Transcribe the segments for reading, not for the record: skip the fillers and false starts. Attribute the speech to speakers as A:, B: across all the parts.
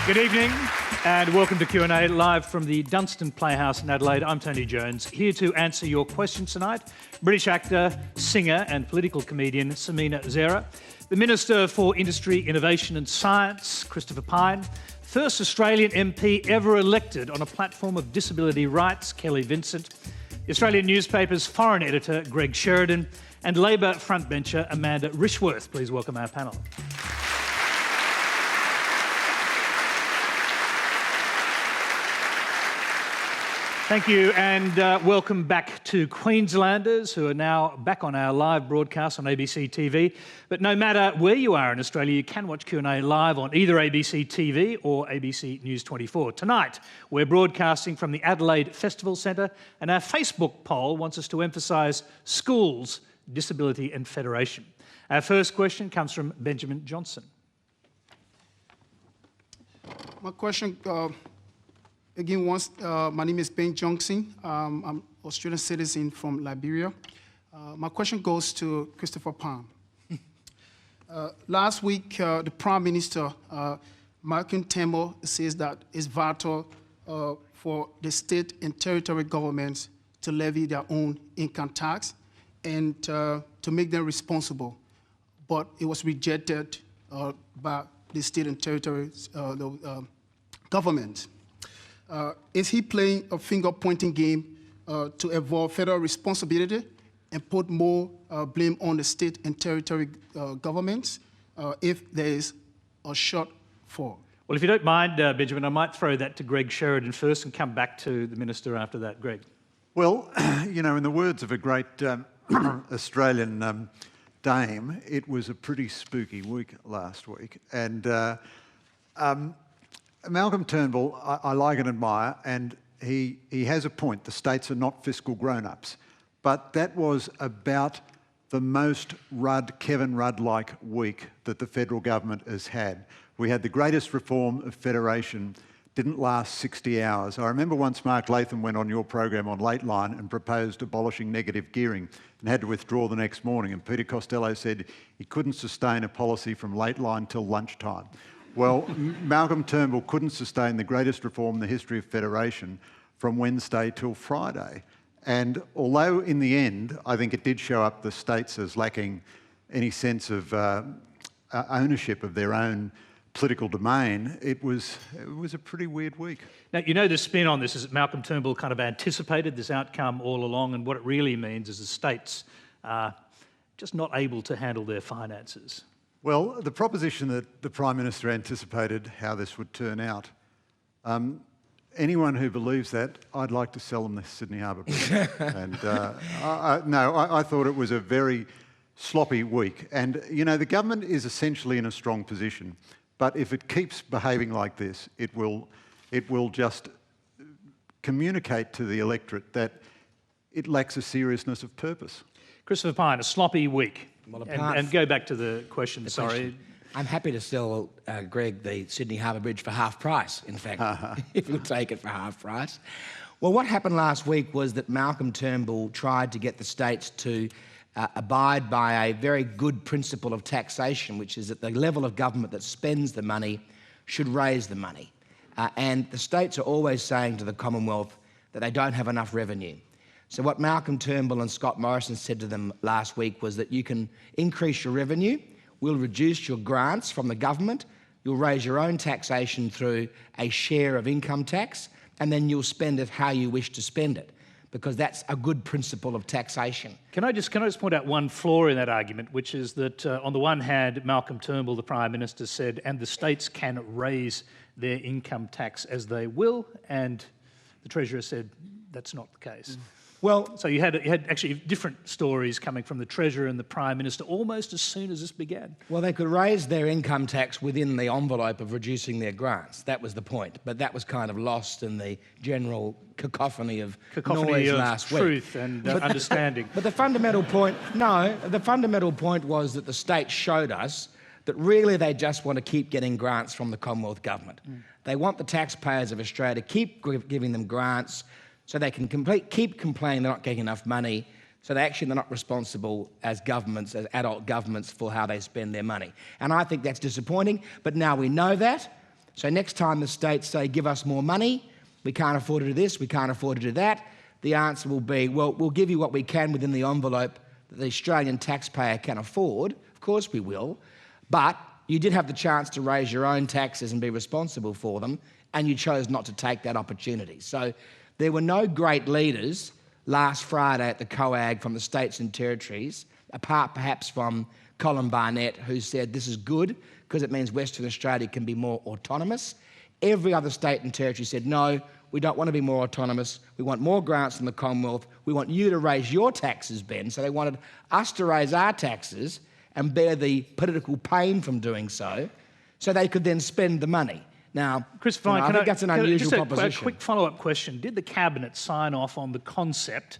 A: Good evening and welcome to Q&A live from the Dunstan Playhouse in Adelaide. I'm Tony Jones, here to answer your questions tonight. British actor, singer and political comedian Sameena Zehra, the Minister for Industry, Innovation and Science, Christopher Pyne, first Australian MP ever elected on a platform of disability rights, Kelly Vincent, the Australian newspaper's foreign editor, Greg Sheridan, and Labor frontbencher Amanda Rishworth. Please welcome our panel. Thank you and welcome back to Queenslanders who are now back on our live broadcast on ABC TV. But no matter where you are in Australia, you can watch Q&A live on either ABC TV or ABC News 24. Tonight, we're broadcasting from the Adelaide Festival Centre and our Facebook poll wants us to emphasise schools, disability and federation. Our first question comes from Benjamin Johnson.
B: My question... Again, my name is Ben Johnson. I'm an Australian citizen from Liberia. My question goes to Christopher Pyne. Last week, the Prime Minister, Malcolm Turnbull, says that it's vital for the state and territory governments to levy their own income tax and to make them responsible. But it was rejected by the state and territory government. Is he playing a finger-pointing game to avoid federal responsibility and put more blame on the state and territory governments if there is a shortfall?
A: Well, if you don't mind, Benjamin, I might throw that to Greg Sheridan first and come back to the Minister after that. Greg.
C: Well, you know, in the words of a great Australian dame, it was a pretty spooky week last week. And Malcolm Turnbull, I like and admire, and he has a point. The states are not fiscal grown-ups. But that was about the most Kevin Rudd-like week that the federal government has had. We had the greatest reform of federation, didn't last 60 hours. I remember once Mark Latham went on your program on Late Line and proposed abolishing negative gearing and had to withdraw the next morning. And Peter Costello said he couldn't sustain a policy from Late Line till lunchtime. Well, Malcolm Turnbull couldn't sustain the greatest reform in the history of federation from Wednesday till Friday. And although in the end, I think it did show up the states as lacking any sense of ownership of their own political domain, it was a pretty weird week.
A: Now, you know the spin on this is that Malcolm Turnbull kind of anticipated this outcome all along, and what it really means is the states are just not able to handle their finances.
C: Well, the proposition that the Prime Minister anticipated how this would turn out, anyone who believes that, I'd like to sell them the Sydney Harbour Bridge. And I thought it was a very sloppy week. And, you know, the government is essentially in a strong position. But if it keeps behaving like this, it will just communicate to the electorate that it lacks a seriousness of purpose.
A: Christopher Pyne, a sloppy week.
D: Well,
A: and go back to the question, sorry.
D: I'm happy to sell Greg the Sydney Harbour Bridge for half price, in fact, if you'll take it for half price. Well, what happened last week was that Malcolm Turnbull tried to get the states to abide by a very good principle of taxation, which is that the level of government that spends the money should raise the money. And the states are always saying to the Commonwealth that they don't have enough revenue. So what Malcolm Turnbull and Scott Morrison said to them last week was that you can increase your revenue, we'll reduce your grants from the government, you'll raise your own taxation through a share of income tax, and then you'll spend it how you wish to spend it, because that's a good principle of taxation.
A: Can I just point out one flaw in that argument, which is that on the one hand, Malcolm Turnbull, the Prime Minister, said, and the states can raise their income tax as they will, and the Treasurer said that's not the case.
D: Well,
A: so you had actually different stories coming from the Treasurer and the Prime Minister almost as soon as this began.
D: Well, they could raise their income tax within the envelope of reducing their grants. That was the point. But that was kind of lost in the general cacophony of noise last week.
A: Truth and understanding.
D: But the fundamental point, the fundamental point was that the states showed us that really they just want to keep getting grants from the Commonwealth Government. They want the taxpayers of Australia to keep giving them grants so they can keep complaining they're not getting enough money, so they're not responsible as governments, as adult governments, for how they spend their money. And I think that's disappointing, but now we know that. So next time the states say, give us more money, we can't afford to do this, we can't afford to do that, the answer will be, well, we'll give you what we can within the envelope that the Australian taxpayer can afford. Of course we will. But you did have the chance to raise your own taxes and be responsible for them, and you chose not to take that opportunity. So there were no great leaders last Friday at the COAG from the states and territories, apart perhaps from Colin Barnett, who said this is good because it means Western Australia can be more autonomous. Every other state and territory said, no, we don't want to be more autonomous. We want more grants from the Commonwealth. We want you to raise your taxes, Ben. So they wanted us to raise our taxes and bear the political pain from doing so they could then spend the money. Now,
A: Chris Pyne,
D: I think that's an unusual proposition.
A: A quick follow-up question. Did the Cabinet sign off on the concept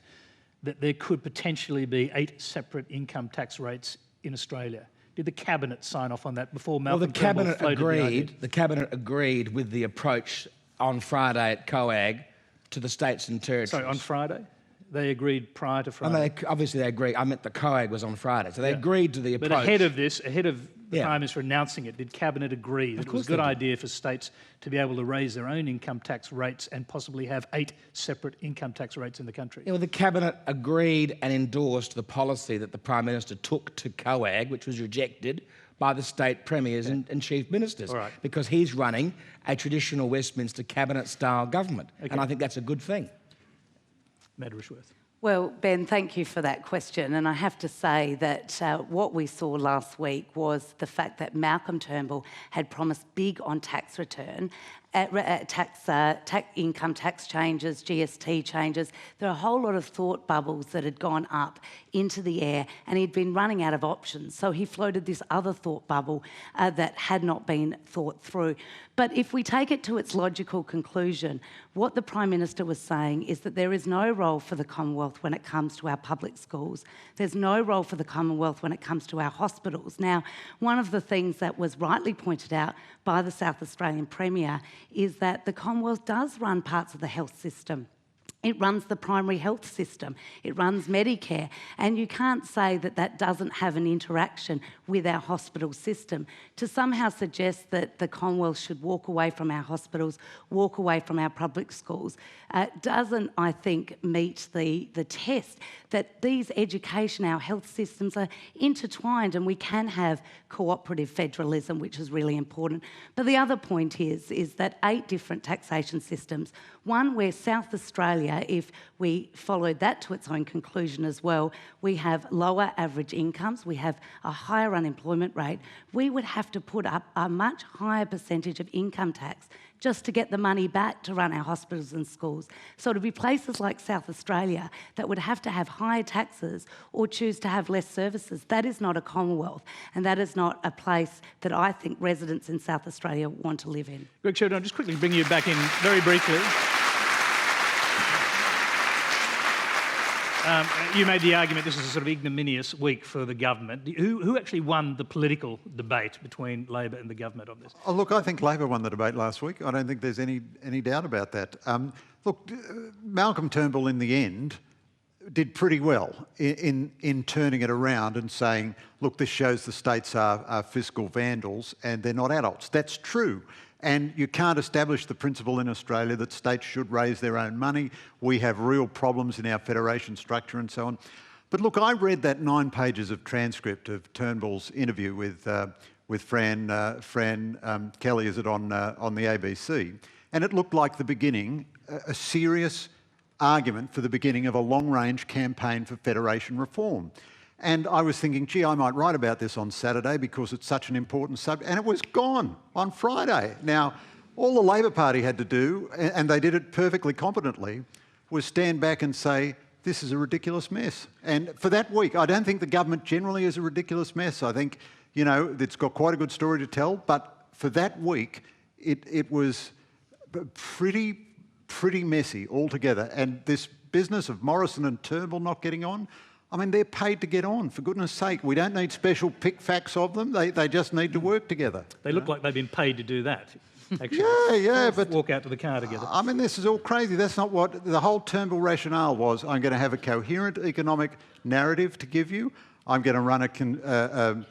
A: that there could potentially be 8 separate income tax rates in Australia? Did the Cabinet sign off on that before Malcolm Turnbull floated the idea?
D: The Cabinet agreed with the approach on Friday at COAG to the states and territories.
A: Sorry, on Friday? They agreed prior to Friday?
D: Obviously they agreed. I meant the COAG was on Friday. So they agreed to the approach.
A: But ahead of this, ahead of the Prime Minister announcing it, did Cabinet agree that it was a good idea for states to be able to raise their own income tax rates and possibly have 8 separate income tax rates in the country?
D: Yeah, well, the Cabinet agreed and endorsed the policy that the Prime Minister took to COAG, which was rejected by the state premiers and chief ministers, because he's running a traditional Westminster Cabinet-style government. And I think that's a good thing.
A: Madam Rishworth.
E: Well, Ben, thank you for that question. And I have to say that what we saw last week was the fact that Malcolm Turnbull had promised big on tax return, income tax changes, GST changes. There are a whole lot of thought bubbles that had gone up into the air, and he'd been running out of options. So he floated this other thought bubble that had not been thought through. But if we take it to its logical conclusion, what the Prime Minister was saying is that there is no role for the Commonwealth when it comes to our public schools. There's no role for the Commonwealth when it comes to our hospitals. Now, one of the things that was rightly pointed out by the South Australian Premier is that the Commonwealth does run parts of the health system. It runs the primary health system, it runs Medicare, and you can't say that that doesn't have an interaction with our hospital system. To somehow suggest that the Commonwealth should walk away from our hospitals, walk away from our public schools, doesn't, I think, meet the test that these education, our health systems are intertwined, and we can have cooperative federalism, which is really important. But the other point is that 8 different taxation systems, one where South Australia, if we followed that to its own conclusion as well, we have lower average incomes, we have a higher unemployment rate, we would have to put up a much higher percentage of income tax just to get the money back to run our hospitals and schools. So to be places like South Australia that would have to have higher taxes or choose to have less services, that is not a Commonwealth, and that is not a place that I think residents in South Australia want to live in.
A: Greg Sheridan, I'll just quickly bring you back in very briefly. You made the argument this is a sort of ignominious week for the government. Who actually won the political debate between Labor and the government on this?
C: Oh, look, I think Labor won the debate last week. I don't think there's any doubt about that. Look, Malcolm Turnbull in the end did pretty well in turning it around and saying, look, this shows the states are fiscal vandals and they're not adults. That's true. And you can't establish the principle in Australia that states should raise their own money. We have real problems in our federation structure and so on. But look, I read that 9 pages of transcript of Turnbull's interview with Fran Kelly, is it on the ABC? And it looked like the beginning, a serious argument for the beginning of a long-range campaign for federation reform. And I was thinking, gee, I might write about this on Saturday because it's such an important subject. And it was gone on Friday. Now, all the Labor Party had to do, and they did it perfectly competently, was stand back and say, this is a ridiculous mess. And for that week, I don't think the government generally is a ridiculous mess. I think, you know, it's got quite a good story to tell. But for that week, it was pretty messy altogether. And this business of Morrison and Turnbull not getting on, I mean, they're paid to get on, for goodness sake. We don't need special pick facts of them. They just need to work together.
A: They look like they've been paid to do that, actually.
C: Yeah, but...
A: walk out to the car together.
C: I mean, this is all crazy. That's not what... The whole Turnbull rationale was, I'm going to have a coherent economic narrative to give you. I'm going to run a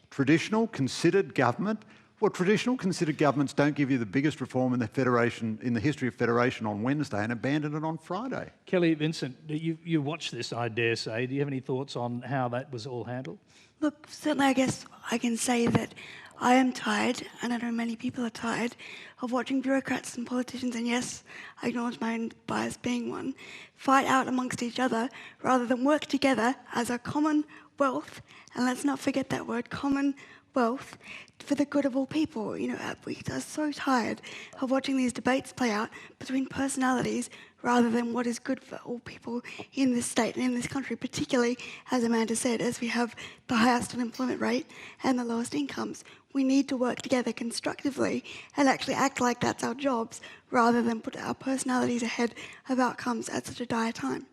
C: traditional, considered government. Well, traditional considered governments don't give you the biggest reform in the federation, in the history of federation, on Wednesday and abandon it on Friday.
A: Kelly, Vincent, you watched this, I dare say. Do you have any thoughts on how that was all handled?
F: Look, certainly I guess I can say that I am tired, and I know many people are tired, of watching bureaucrats and politicians, and yes, I acknowledge my own bias being one, fight out amongst each other rather than work together as a common wealth, and let's not forget that word, common wealth, for the good of all people. You know, we are so tired of watching these debates play out between personalities rather than what is good for all people in this state and in this country, particularly, as Amanda said, as we have the highest unemployment rate and the lowest incomes. We need to work together constructively and actually act like that's our jobs rather than put our personalities ahead of outcomes at such a dire time.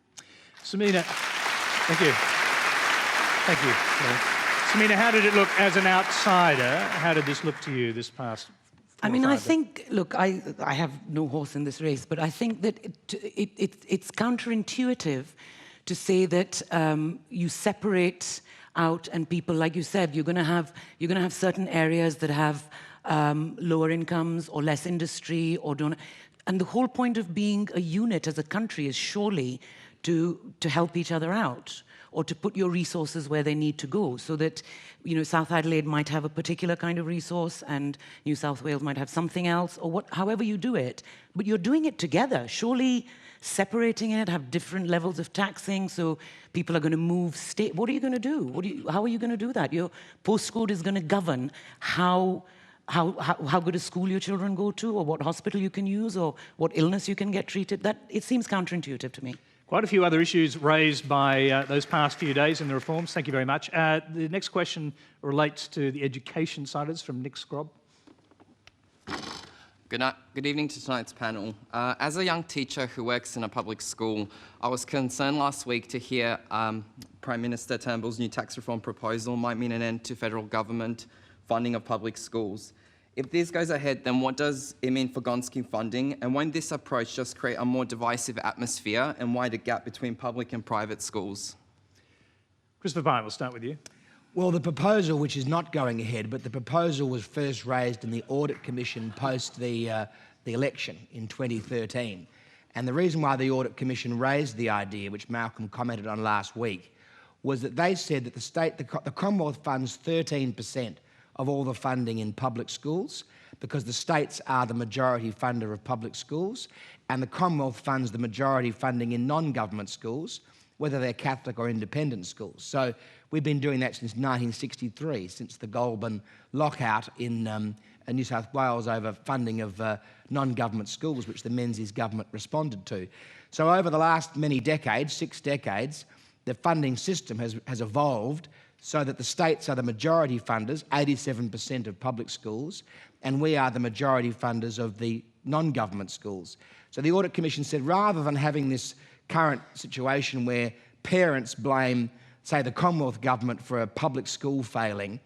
A: Sameena, thank you. Thank you. Sameena, how did it look as an outsider? How did this look to you this past?
E: I mean, I think, look, I have no horse in this race, but I think that it's counterintuitive to say that you separate out, and people, like you said, you're going to have certain areas that have lower incomes or less industry or don't. And the whole point of being a unit as a country is surely to help each other out, or to put your resources where they need to go, so that, you know, South Adelaide might have a particular kind of resource and New South Wales might have something else, or however you do it, but you're doing it together. Surely separating it, have different levels of taxing, so people are going to move state. What are you going to do? How are you going to do that? Your postcode is going to govern how good a school your children go to, or what hospital you can use, or what illness you can get treated. That, it seems counterintuitive to me.
A: Quite a few other issues raised by those past few days in the reforms. Thank you very much. The next question relates to the education side. It's from Nick Scrobb.
G: Good evening to tonight's panel. As a young teacher who works in a public school, I was concerned last week to hear Prime Minister Turnbull's new tax reform proposal might mean an end to federal government funding of public schools. If this goes ahead, then what does it mean for Gonski funding? And won't this approach just create a more divisive atmosphere and widen the gap between public and private schools?
A: Christopher Pyne, we'll start with you.
D: Well, the proposal, which is not going ahead, but the proposal was first raised in the Audit Commission post the election in 2013. And the reason why the Audit Commission raised the idea, which Malcolm commented on last week, was that they said that the Commonwealth funds 13% of all the funding in public schools, because the states are the majority funder of public schools, and the Commonwealth funds the majority funding in non-government schools, whether they're Catholic or independent schools. So we've been doing that since 1963, since the Goulburn lockout in New South Wales over funding of non-government schools, which the Menzies government responded to. So over the last many decades, 6 decades, the funding system has evolved so that the states are the majority funders, 87% of public schools, and we are the majority funders of the non-government schools. So the Audit Commission said, rather than having this current situation where parents blame, say, the Commonwealth government for a public school failing,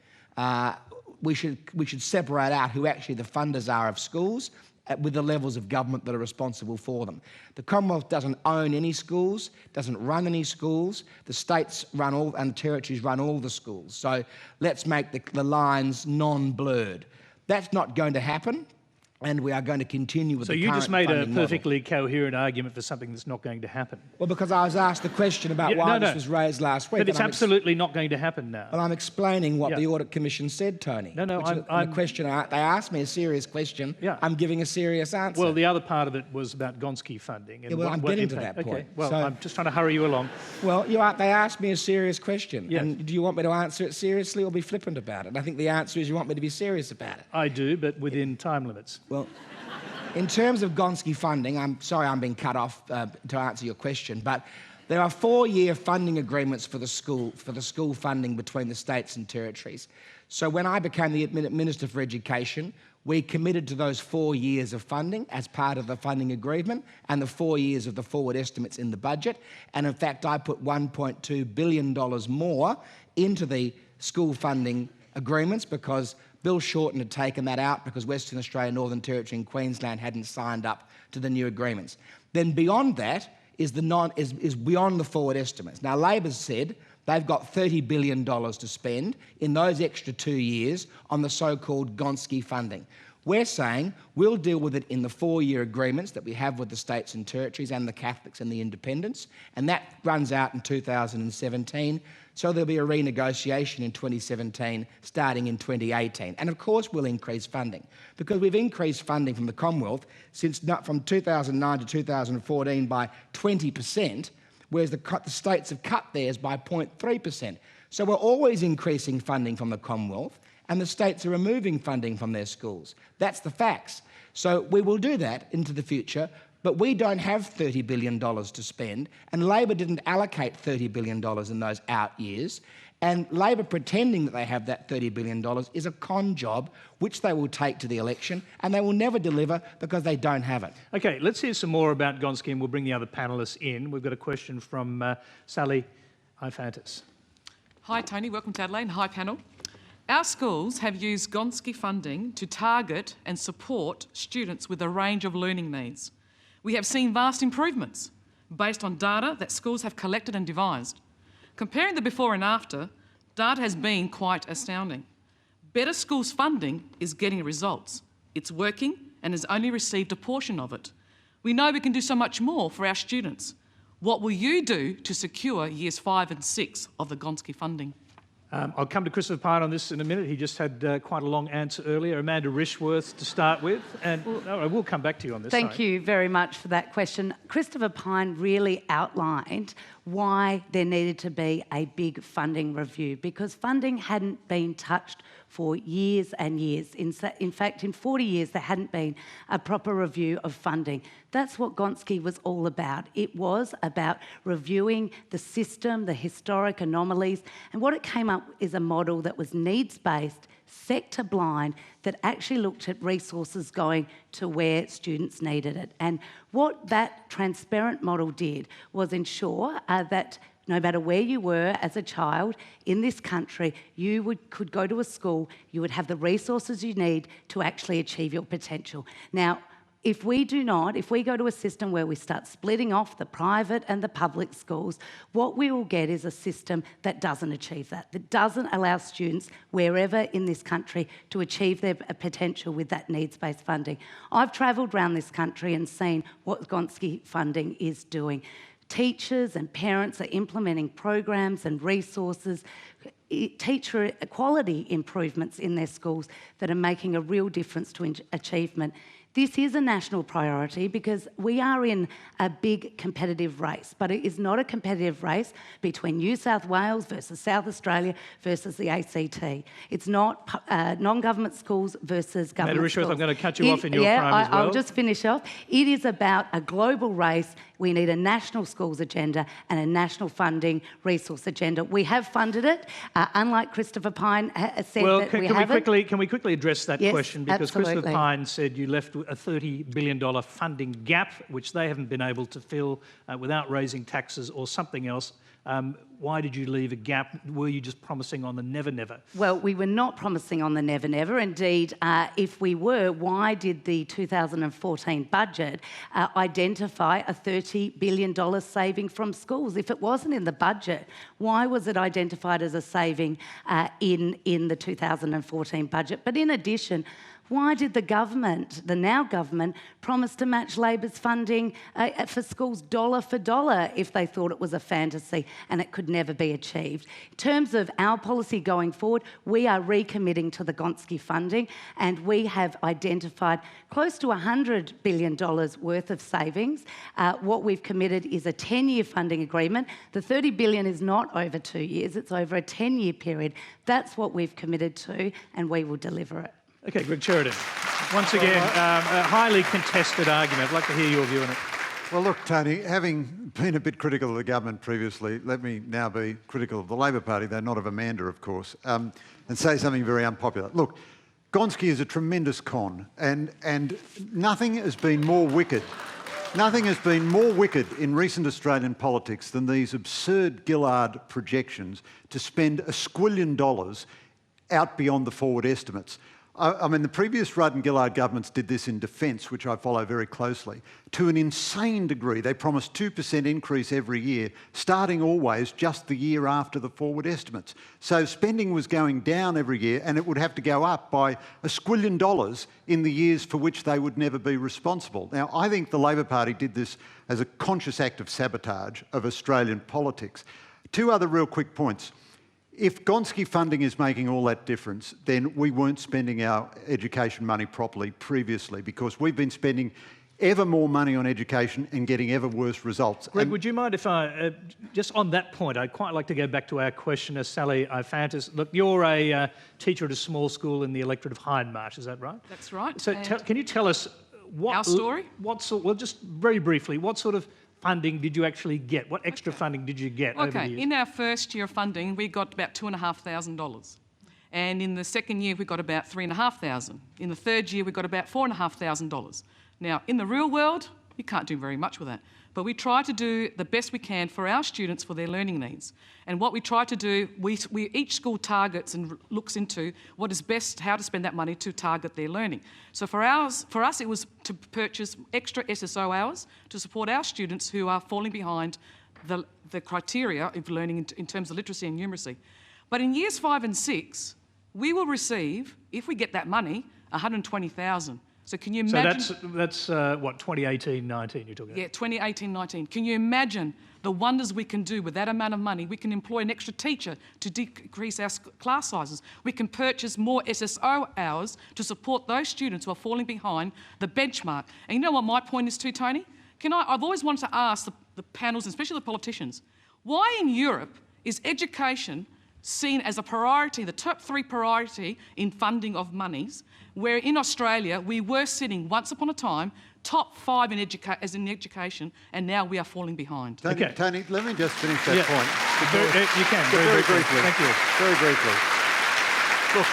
D: we should separate out who actually the funders are of schools with the levels of government that are responsible for them. The Commonwealth doesn't own any schools, doesn't run any schools. The states run all, and the territories run all the schools. So let's make the lines non-blurred. That's not going to happen, and we are going to continue with the current funding model. So you just made a perfectly
A: coherent argument for something that's not going to happen.
D: Well, because I was asked the question about why this was raised last week.
A: But it's absolutely not going to happen now.
D: Well, I'm explaining what the Audit Commission said, Tony.
A: No,
D: the question, they asked me a serious question.
A: Yeah.
D: I'm giving a serious answer.
A: Well, the other part of it was about Gonski funding. And
D: I'm getting to that point.
A: Okay, well, so, I'm just trying to hurry you along.
D: Well, they asked me a serious question. Yes. And do you want me to answer it seriously or be flippant about it? And I think the answer is you want me to be serious about it.
A: I do, but within time limits.
D: Well, in terms of Gonski funding, I'm sorry I'm being cut off to answer your question, but there are 4-year funding agreements for the school funding between the states and territories. So when I became the Minister for Education, we committed to those 4 years of funding as part of the funding agreement and the 4 years of the forward estimates in the budget. And in fact, I put $1.2 billion more into the school funding agreements because Bill Shorten had taken that out because Western Australia, Northern Territory and Queensland hadn't signed up to the new agreements. Then beyond that is beyond the forward estimates. Now, Labor's said they've got $30 billion to spend in those extra 2 years on the so-called Gonski funding. We're saying we'll deal with it in the 4-year agreements that we have with the states and territories and the Catholics and the independents, and that runs out in 2017. So there'll be a renegotiation in 2017, starting in 2018. And of course we'll increase funding, because we've increased funding from the Commonwealth from 2009 to 2014 by 20%, whereas the states have cut theirs by 0.3%. So we're always increasing funding from the Commonwealth, and the states are removing funding from their schools. That's the facts. So we will do that into the future, but we don't have $30 billion to spend, and Labor didn't allocate $30 billion in those out years, and Labor pretending that they have that $30 billion is a con job, which they will take to the election, and they will never deliver because they don't have it.
A: Okay, let's hear some more about Gonski, and we'll bring the other panellists in. We've got a question from Sally Ifantis.
H: Hi, Tony. Welcome to Adelaide. Hi, panel. Our schools have used Gonski funding to target and support students with a range of learning needs. We have seen vast improvements based on data that schools have collected and devised. Comparing the before and after, data has been quite astounding. Better Schools funding is getting results. It's working and has only received a portion of it. We know we can do so much more for our students. What will you do to secure years 5 and 6 of the Gonski funding?
A: I'll come to Christopher Pyne on this in a minute. He just had quite a long answer earlier. Amanda Rishworth to start with, and I will come back to you on this.
E: Thank you very much for that question. Christopher Pyne really outlined why there needed to be a big funding review, because funding hadn't been touched for years and years. In fact, in 40 years, there hadn't been a proper review of funding. That's what Gonski was all about. It was about reviewing the system, the historic anomalies, and what it came up is a model that was needs-based, sector-blind, that actually looked at resources going to where students needed it. And what that transparent model did was ensure that no matter where you were as a child in this country, you could go to a school, you would have the resources you need to actually achieve your potential. Now, if we go to a system where we start splitting off the private and the public schools, what we will get is a system that doesn't achieve that doesn't allow students wherever in this country to achieve their potential with that needs-based funding. I've travelled around this country and seen what Gonski funding is doing. Teachers and parents are implementing programs and resources, teacher equality improvements in their schools that are making a real difference to achievement. This is a national priority because we are in a big competitive race, but it is not a competitive race between New South Wales versus South Australia versus the ACT. It's not non-government schools versus government schools.
A: I'm going to cut you off in your prime as well.
E: I'll just finish off. It is about a global race. We need a national schools agenda and a national funding resource agenda. We have funded it, unlike Christopher Pyne said that we haven't.
A: Can we quickly address that question? Because
E: absolutely.
A: Christopher Pyne said you left a $30 billion funding gap, which they haven't been able to fill without raising taxes or something else. Why did you leave a gap? Were you just promising on the never, never?
E: Well, we were not promising on the never, never. Indeed, if we were, why did the 2014 budget identify a $30 billion saving from schools? If it wasn't in the budget, why was it identified as a saving in the 2014 budget? But in addition, why did the government, the now government, promise to match Labor's funding for schools dollar for dollar if they thought it was a fantasy and it could never be achieved? In terms of our policy going forward, we are recommitting to the Gonski funding, and we have identified close to $100 billion worth of savings. What we've committed is a 10-year funding agreement. The $30 billion is not over 2 years, it's over a 10-year period. That's what we've committed to, and we will deliver it.
A: Okay, Greg Sheridan. Once again, a highly contested argument. I'd like to hear your view on it.
C: Well, look, Tony, having been a bit critical of the government previously, let me now be critical of the Labor Party, though not of Amanda, of course, and say something very unpopular. Look, Gonski is a tremendous con, and nothing has been more wicked. Nothing has been more wicked in recent Australian politics than these absurd Gillard projections to spend $1 squillion out beyond the forward estimates. I mean, the previous Rudd and Gillard governments did this in defence, which I follow very closely, to an insane degree. They promised 2% increase every year, starting always just the year after the forward estimates. So spending was going down every year, and it would have to go up by $1 squillion in the years for which they would never be responsible. Now, I think the Labor Party did this as a conscious act of sabotage of Australian politics. Two other real quick points. If Gonski funding is making all that difference, then we weren't spending our education money properly previously, because we've been spending ever more money on education and getting ever worse results.
A: Greg, would you mind if I, just on that point, I'd quite like to go back to our questioner, Sally Ifantis. Look, you're a teacher at a small school in the electorate of Hindmarsh, is that right?
H: That's right.
A: So can you tell us what...
H: Our story?
A: Well, just very briefly, what sort of funding did you actually get? What extra funding did you get over the years?
H: In our first year of funding, we got about $2,500. And in the second year, we got about $3,500. In the third year, we got about $4,500. Now, in the real world, you can't do very much with that. But we try to do the best we can for our students for their learning needs. And what we try to do, each school targets and looks into what is best, how to spend that money to target their learning. So for us, it was to purchase extra SSO hours to support our students who are falling behind the criteria of learning in terms of literacy and numeracy. But in years 5 and 6, we will receive, if we get that money, $120,000. So can you imagine...
A: So that's what, 2018-19 you're talking about?
H: Yeah, 2018-19. Can you imagine the wonders we can do with that amount of money? We can employ an extra teacher to decrease our class sizes. We can purchase more SSO hours to support those students who are falling behind the benchmark. And you know what my point is too, Tony? I've always wanted to ask the panels, especially the politicians, why in Europe is education seen as a priority, the top 3 priority in funding of monies, where in Australia we were sitting once upon a time top 5 in education, and now we are falling behind.
C: Tony, let me just finish that point.
A: You can,
C: very briefly.
A: Thank you.
C: Very briefly. Look,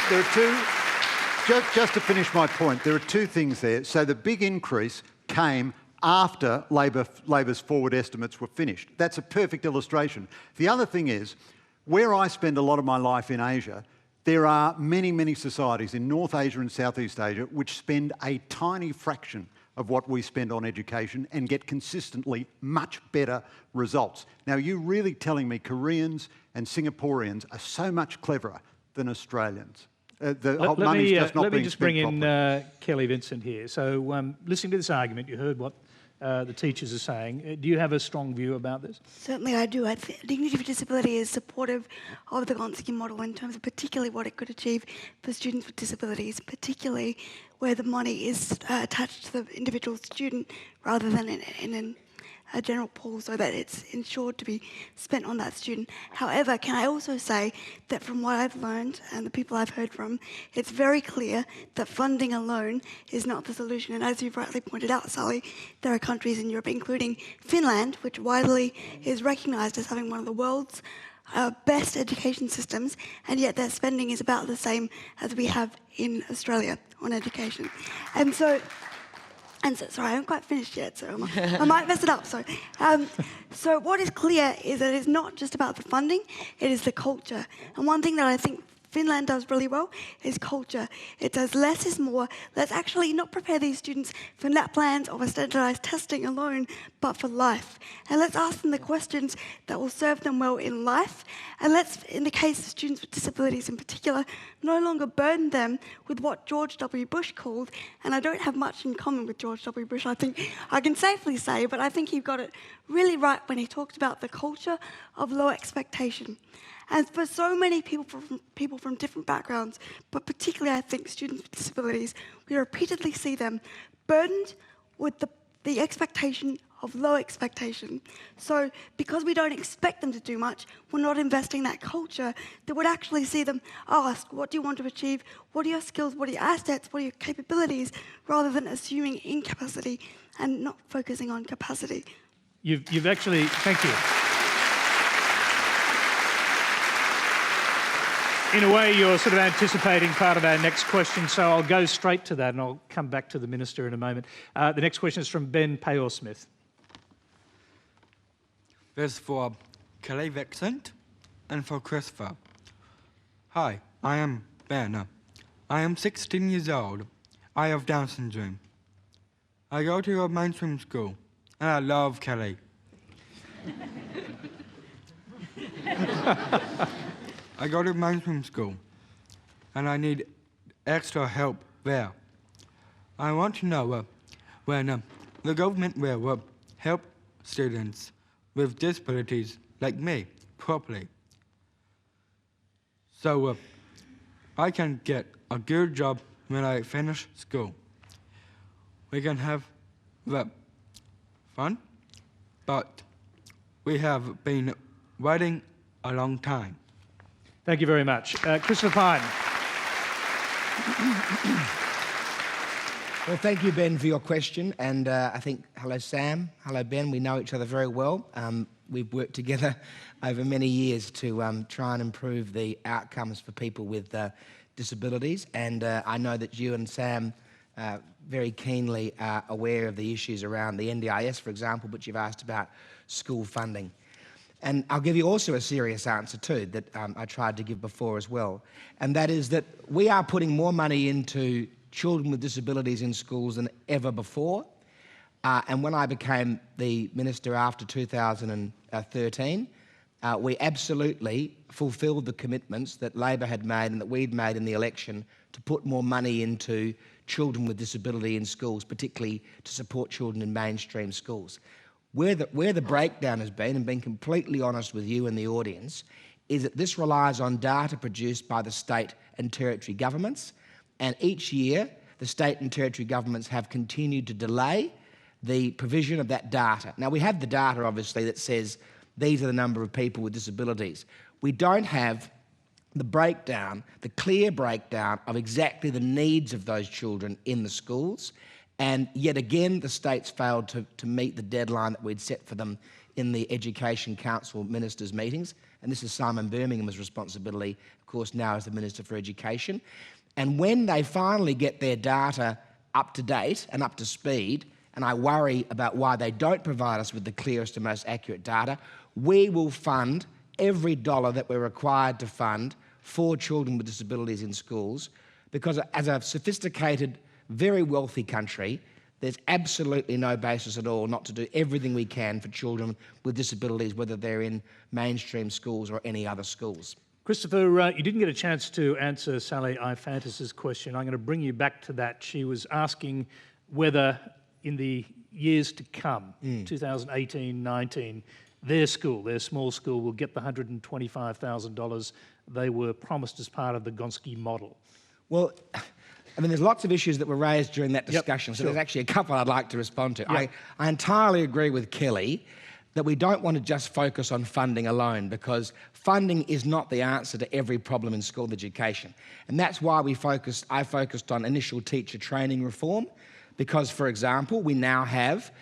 C: there are two, just to finish my point, there are 2 things there. So the big increase came after Labor's forward estimates were finished. That's a perfect illustration. The other thing is, where I spend a lot of my life in Asia, there are many, many societies in North Asia and Southeast Asia which spend a tiny fraction of what we spend on education and get consistently much better results. Now, you're really telling me Koreans and Singaporeans are so much cleverer than Australians?
A: Let me just bring in Kelly Vincent here. So listening to this argument, you heard what the teachers are saying. Do you have a strong view about this?
F: Certainly I do. I think Dignity for Disability is supportive of the Gonski model in terms of particularly what it could achieve for students with disabilities, particularly where the money is attached to the individual student rather than in a general pool, so that it's ensured to be spent on that student. However, can I also say that from what I've learned and the people I've heard from, it's very clear that funding alone is not the solution. And as you've rightly pointed out, Sally, there are countries in Europe, including Finland, which widely is recognised as having one of the world's best education systems, and yet their spending is about the same as we have in Australia on education. And so, sorry, I haven't quite finished yet, so I might mess it up. So what is clear is that it's not just about the funding, it is the culture. And one thing that I think Finland does really well is culture. It does less is more. Let's actually not prepare these students for NAPLANs or for standardised testing alone, but for life. And let's ask them the questions that will serve them well in life. And let's, in the case of students with disabilities in particular, no longer burden them with what George W. Bush called, and I don't have much in common with George W. Bush, I think I can safely say, but I think he got it really right when he talked about the culture of low expectation. And for so many people from different backgrounds, but particularly I think students with disabilities, we repeatedly see them burdened with the expectation of low expectation. So because we don't expect them to do much, we're not investing that culture that would actually see them ask, what do you want to achieve? What are your skills? What are your assets? What are your capabilities? Rather than assuming incapacity and not focusing on capacity.
A: You've actually, thank you. In a way, you're sort of anticipating part of our next question, so I'll go straight to that and I'll come back to the Minister in a moment. The next question is from Ben Payor-Smith.
I: This is for Kelly Vincent and for Christopher. Hi, I am Ben. I am 16 years old. I have Down syndrome. I go to a mainstream school, and I love Kelly. I go to mainstream school, and I need extra help there. I want to know when the government will help students with disabilities like me properly, so I can get a good job when I finish school. We can have fun, but we have been waiting a long time.
A: Thank you very much. Christopher Pyne.
D: Well, thank you, Ben, for your question. And I think, hello, Sam. Hello, Ben. We know each other very well. We've worked together over many years to try and improve the outcomes for people with disabilities. And I know that you and Sam very keenly are aware of the issues around the NDIS, for example, but you've asked about school funding. And I'll give you also a serious answer too that I tried to give before as well. And that is that we are putting more money into children with disabilities in schools than ever before. And when I became the minister after 2013, we absolutely fulfilled the commitments that Labor had made and that we'd made in the election to put more money into children with disability in schools, particularly to support children in mainstream schools. Where the breakdown has been, and being completely honest with you and the audience, is that this relies on data produced by the state and territory governments, and each year the state and territory governments have continued to delay the provision of that data. Now, we have the data, obviously, that says these are the number of people with disabilities. We don't have the breakdown, the clear breakdown of exactly the needs of those children in the schools. And yet again, the states failed to meet the deadline that we'd set for them in the Education Council ministers' meetings. And this is Simon Birmingham's responsibility, of course, now as the Minister for Education. And when they finally get their data up to date and up to speed, and I worry about why they don't provide us with the clearest and most accurate data, we will fund every dollar that we're required to fund for children with disabilities in schools, because as a sophisticated, very wealthy country, there's absolutely no basis at all not to do everything we can for children with disabilities, whether they're in mainstream schools or any other schools.
A: Christopher, you didn't get a chance to answer Sally Ifantis' question. I'm going to bring you back to that. She was asking whether in the years to come, 2018-19, their school, their small school, will get the $125,000 they were promised as part of the Gonski model.
D: Well, I mean, there's lots of issues that were raised during that discussion, so
A: sure.
D: There's actually a couple I'd like to respond to.
A: Yep.
D: I entirely agree with Kelly that we don't want to just focus on funding alone, because funding is not the answer to every problem in school education. And that's why I focused on initial teacher training reform, because, for example, we now have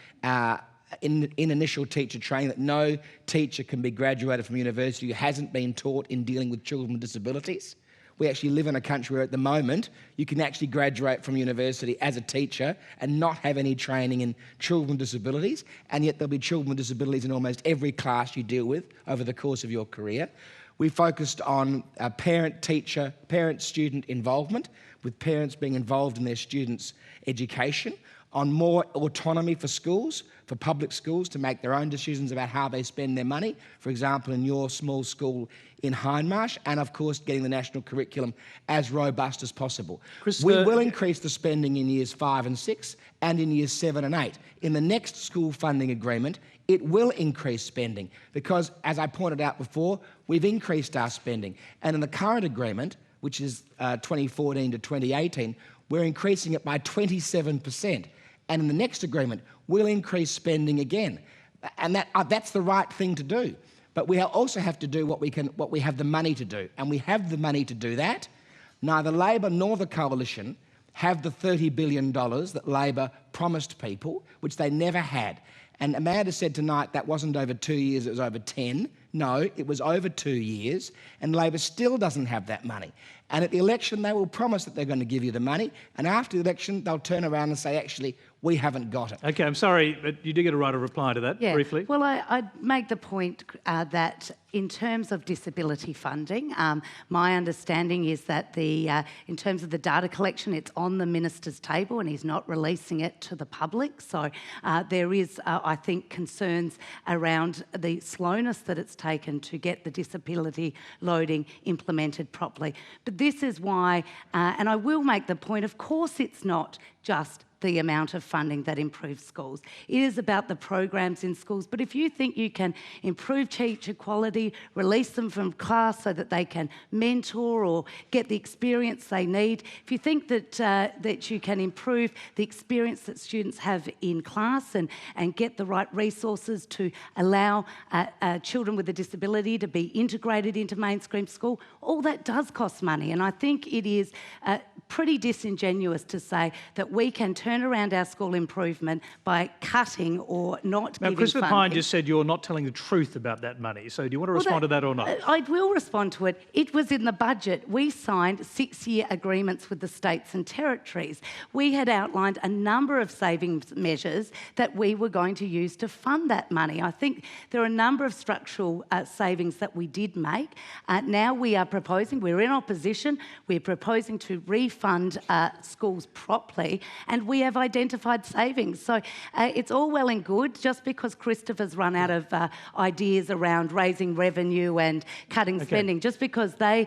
D: in initial teacher training that no teacher can be graduated from university who hasn't been taught in dealing with children with disabilities. We actually live in a country where at the moment you can actually graduate from university as a teacher and not have any training in children with disabilities, and yet there'll be children with disabilities in almost every class you deal with over the course of your career. We focused on parent-student involvement, with parents being involved in their students' education, on more autonomy for schools, for public schools to make their own decisions about how they spend their money, for example, in your small school in Hindmarsh, and of course getting the national curriculum as robust as possible. We will increase the spending in years 5 and 6 and in years 7 and 8. In the next school funding agreement, it will increase spending because, as I pointed out before, we've increased our spending. And in the current agreement, which is 2014 to 2018, we're increasing it by 27%. And in the next agreement, we'll increase spending again. And that's the right thing to do. But we also have to do what we have the money to do. And we have the money to do that. Neither Labor nor the Coalition have the $30 billion that Labor promised people, which they never had. And Amanda said tonight that wasn't over 2 years, it was over 10. No, it was over 2 years, and Labor still doesn't have that money. And at the election, they will promise that they're going to give you the money, and after the election, they'll turn around and say, actually, We haven't got it.
A: Okay, I'm sorry, but you do get a right of reply to that, briefly.
E: Well, I'd make the point that in terms of disability funding, my understanding is that in terms of the data collection, it's on the minister's table and he's not releasing it to the public. So there is, I think, concerns around the slowness that it's taken to get the disability loading implemented properly. But this is why, and I will make the point, of course it's not just the amount of funding that improves schools. It is about the programs in schools. But if you think you can improve teacher quality, release them from class so that they can mentor or get the experience they need, if you think that that you can improve the experience that students have in class and get the right resources to allow children with a disability to be integrated into mainstream school, all that does cost money. And I think it is pretty disingenuous to say that we can turn around our school improvement by cutting or not giving funding.
A: Christopher Pyne just said you're not telling the truth about that money. So do you want to respond to that or not?
E: I will respond to it. It was in the budget. We signed 6-year agreements with the states and territories. We had outlined a number of savings measures that we were going to use to fund that money. I think there are a number of structural savings that we did make. Now we are proposing, we're in opposition, we're proposing to refund schools properly, and we have identified savings. So it's all well and good. Just because Christopher's run out of ideas around raising revenue and cutting spending, just because the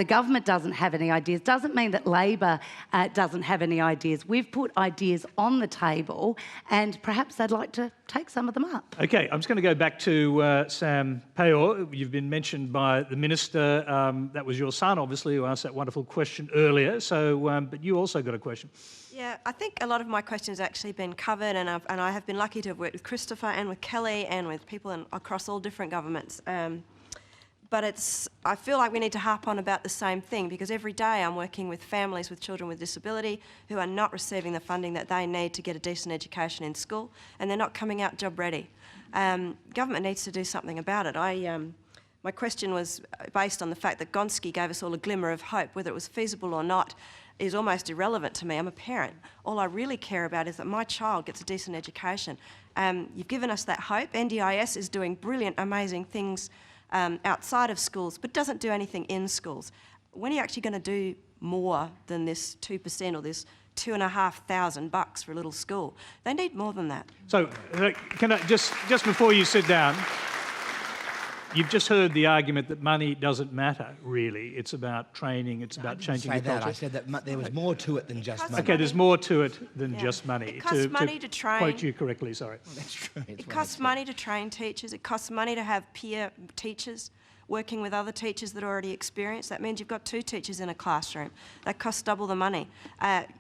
E: government doesn't have any ideas, doesn't mean that Labor doesn't have any ideas. We've put ideas on the table, and perhaps they'd like to take some of them up.
A: Okay, I'm just going to go back to Sam Payor. You've been mentioned by the Minister. That was your son, obviously, who asked that wonderful question earlier. So, but you also got a question.
J: Yeah, I think a lot of my questions have actually been covered, and I have been lucky to have worked with Christopher and with Kelly and with people across all different governments. But I feel like we need to harp on about the same thing, because every day I'm working with families with children with disability who are not receiving the funding that they need to get a decent education in school, and they're not coming out job ready. Government needs to do something about it. My question was based on the fact that Gonski gave us all a glimmer of hope. Whether it was feasible or not is almost irrelevant to me. I'm a parent. All I really care about is that my child gets a decent education. You've given us that hope. NDIS is doing brilliant, amazing things outside of schools, but doesn't do anything in schools. When are you actually going to do more than this 2% or this $2,500 for a little school? They need more than that.
A: So, can I just before you sit down, you've just heard the argument that money doesn't matter, really. It's about training, it's about changing the culture.
D: I said that there was more to it than just money.
A: Okay, there's more to it than just money.
J: It costs money to train.
A: Quote you correctly, sorry.
D: Well, that's true.
J: It costs money to train teachers. It costs money to have peer teachers working with other teachers that are already experienced. That means you've got 2 teachers in a classroom. That costs double the money.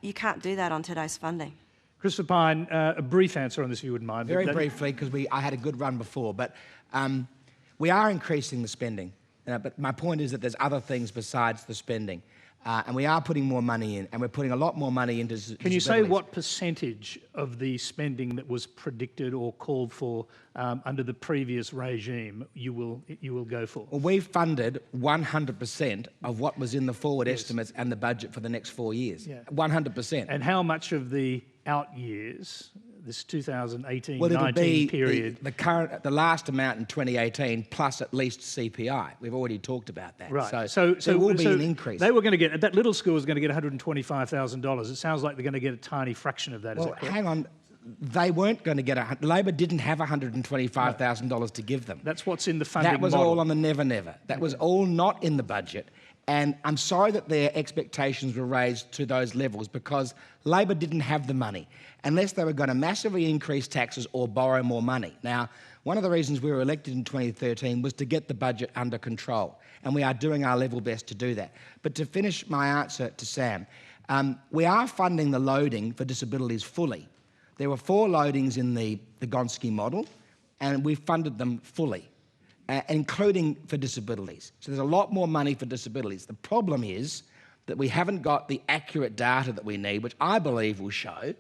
J: You can't do that on today's funding.
A: Christopher Pyne, a brief answer on this, if you wouldn't mind.
D: Very briefly, because I had a good run before, but we are increasing the spending. But my point is that there's other things besides the spending. And we are putting more money in, and we're putting a lot more money into disabilities.
A: Can you say what percentage of the spending that was predicted or called for under the previous regime you will go for?
D: Well, we funded 100% of what was in the forward estimates and the budget for the next 4 years. 100%.
A: And how much of the out years, this 2018-19 period?
D: The last amount in 2018 plus at least CPI. We've already talked about that.
A: Right.
D: So there will be an increase.
A: They were going to get, that little school was going to get $125,000. It sounds like they're going to get a tiny fraction of that.
D: Well, hang on. They weren't going to get Labor didn't have $125,000 to give them.
A: That's what's in the funding
D: That was
A: model.
D: all on the Never Never. That was all not in the budget. And I'm sorry that their expectations were raised to those levels, because Labor didn't have the money unless they were going to massively increase taxes or borrow more money. Now, one of the reasons we were elected in 2013 was to get the budget under control, and we are doing our level best to do that. But to finish my answer to Sam, we are funding the loading for disabilities fully. There were 4 loadings in the Gonski model, and we funded them fully. Including for disabilities. So there's a lot more money for disabilities. The problem is that we haven't got the accurate data that we need, which I believe will show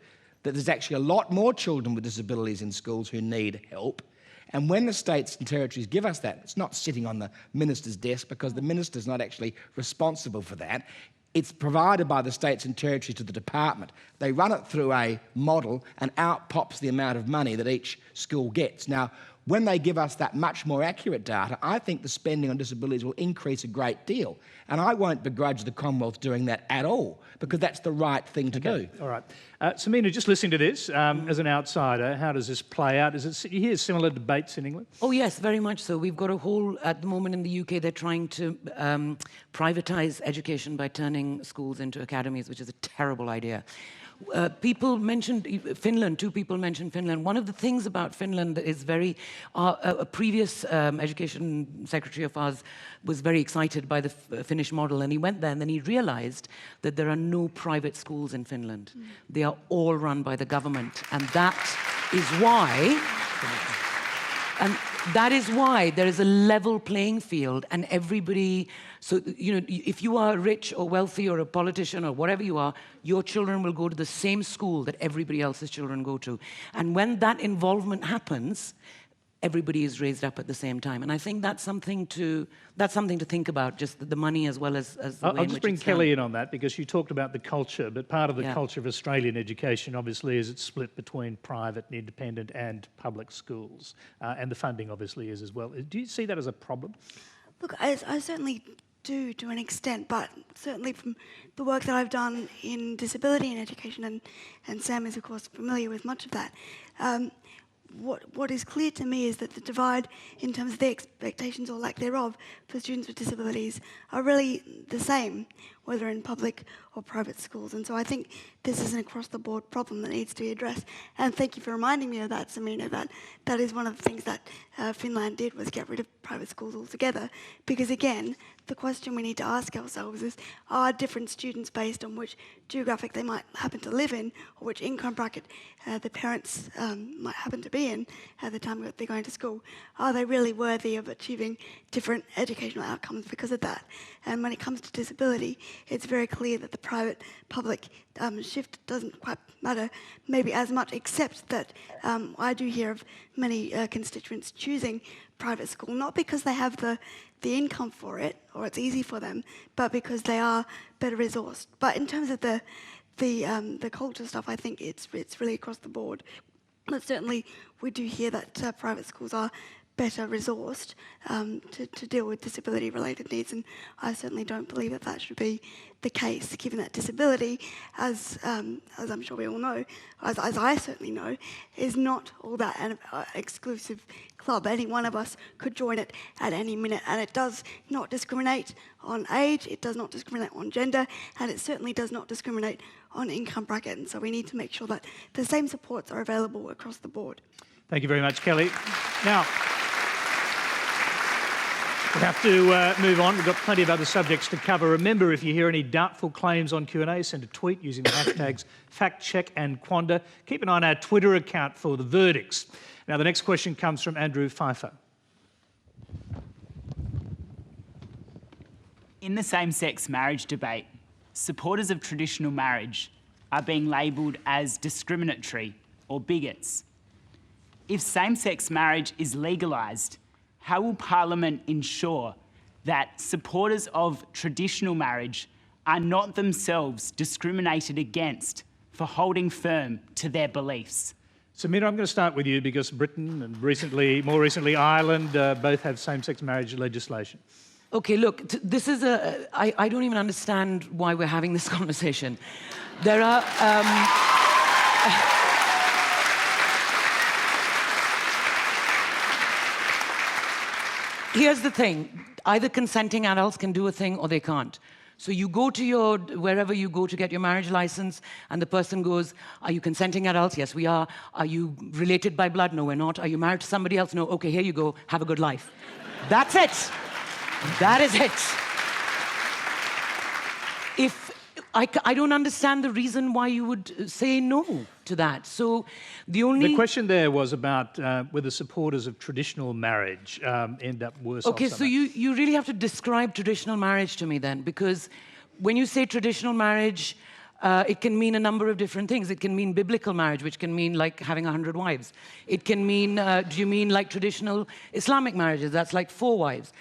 D: that there's actually a lot more children with disabilities in schools who need help. And when the states and territories give us that, it's not sitting on the minister's desk, because the minister's not actually responsible for that. It's provided by the states and territories to the department. They run it through a model and out pops the amount of money that each school gets. Now, when they give us that much more accurate data, I think the spending on disabilities will increase a great deal. And I won't begrudge the Commonwealth doing that at all, because that's the right thing to do.
A: All right. Sameena, just listening to this, as an outsider, how does this play out? You hear similar debates in England?
K: Oh, yes, very much so. We've got a whole, at the moment in the UK, they're trying to privatise education by turning schools into academies, which is a terrible idea. People mentioned Finland, two people mentioned Finland. One of the things about Finland that is very, a previous education secretary of ours was very excited by the Finnish model, and he went there and then he realized that there are no private schools in Finland. They are all run by the government, and that is why there is a level playing field, and everybody, so, you know, if you are rich or wealthy or a politician or whatever you are, your children will go to the same school that everybody else's children go to. And when that involvement happens, everybody is raised up at the same time. And I think that's something to think about, just the money as well as the way in which
A: I'll just bring
K: it's
A: Kelly
K: done.
A: in on that, because you talked about the culture, but part of the culture of Australian education, obviously, is it's split between private and independent and public schools. And the funding, obviously, is as well. Do you see that as a problem?
F: Look, I certainly do to an extent, but certainly from the work that I've done in disability and education, and Sam is, of course, familiar with much of that, what is clear to me is that the divide in terms of the expectations or lack thereof for students with disabilities are really the same, whether in public or private schools. And so I think this is an across-the-board problem that needs to be addressed. And thank you for reminding me of that, Sameena, that is one of the things that Finland did, was get rid of private schools altogether. Because again, the question we need to ask ourselves is, are different students based on which geographic they might happen to live in, or which income bracket the parents might happen to be in at the time that they're going to school, are they really worthy of achieving different educational outcomes because of that? And when it comes to disability, it's very clear that the private-public shift doesn't quite matter maybe as much, except that I do hear of many constituents choosing private school, not because they have the income for it or it's easy for them, but because they are better resourced. But in terms of the culture stuff, I think it's really across the board. But certainly we do hear that private schools are better resourced to deal with disability-related needs, and I certainly don't believe that that should be the case, given that disability, as I'm sure we all know, as I certainly know, is not all that an exclusive club. Any one of us could join it at any minute, and it does not discriminate on age, it does not discriminate on gender, and it certainly does not discriminate on income bracket, and so we need to make sure that the same supports are available across the board.
A: Thank you very much, Kelly. Now, we have to move on. We've got plenty of other subjects to cover. Remember, if you hear any doubtful claims on Q&A, send a tweet using the hashtags FactCheck and Quanda. Keep an eye on our Twitter account for the verdicts. Now, the next question comes from Andrew Pfeiffer.
L: In the same-sex marriage debate, supporters of traditional marriage are being labelled as discriminatory or bigots. If same-sex marriage is legalised, how will Parliament ensure that supporters of traditional marriage are not themselves discriminated against for holding firm to their beliefs?
A: Sameena, I'm going to start with you, because Britain and more recently Ireland both have same-sex marriage legislation.
K: Okay, look, this is I don't even understand why we're having this conversation. There are... Here's the thing. Either consenting adults can do a thing or they can't. So you go to wherever you go to get your marriage license, and the person goes, are you consenting adults? Yes, we are. Are you related by blood? No, we're not. Are you married to somebody else? No. Okay, here you go. Have a good life. That's it. That is it. I don't understand the reason why you would say no to that. So the
A: question there was about whether supporters of traditional marriage end up worse off.
K: Okay, so you really have to describe traditional marriage to me then, because when you say traditional marriage, It can mean a number of different things. It can mean biblical marriage, which can mean like having 100 wives. It can mean, do you mean like traditional Islamic marriages? That's like 4 wives.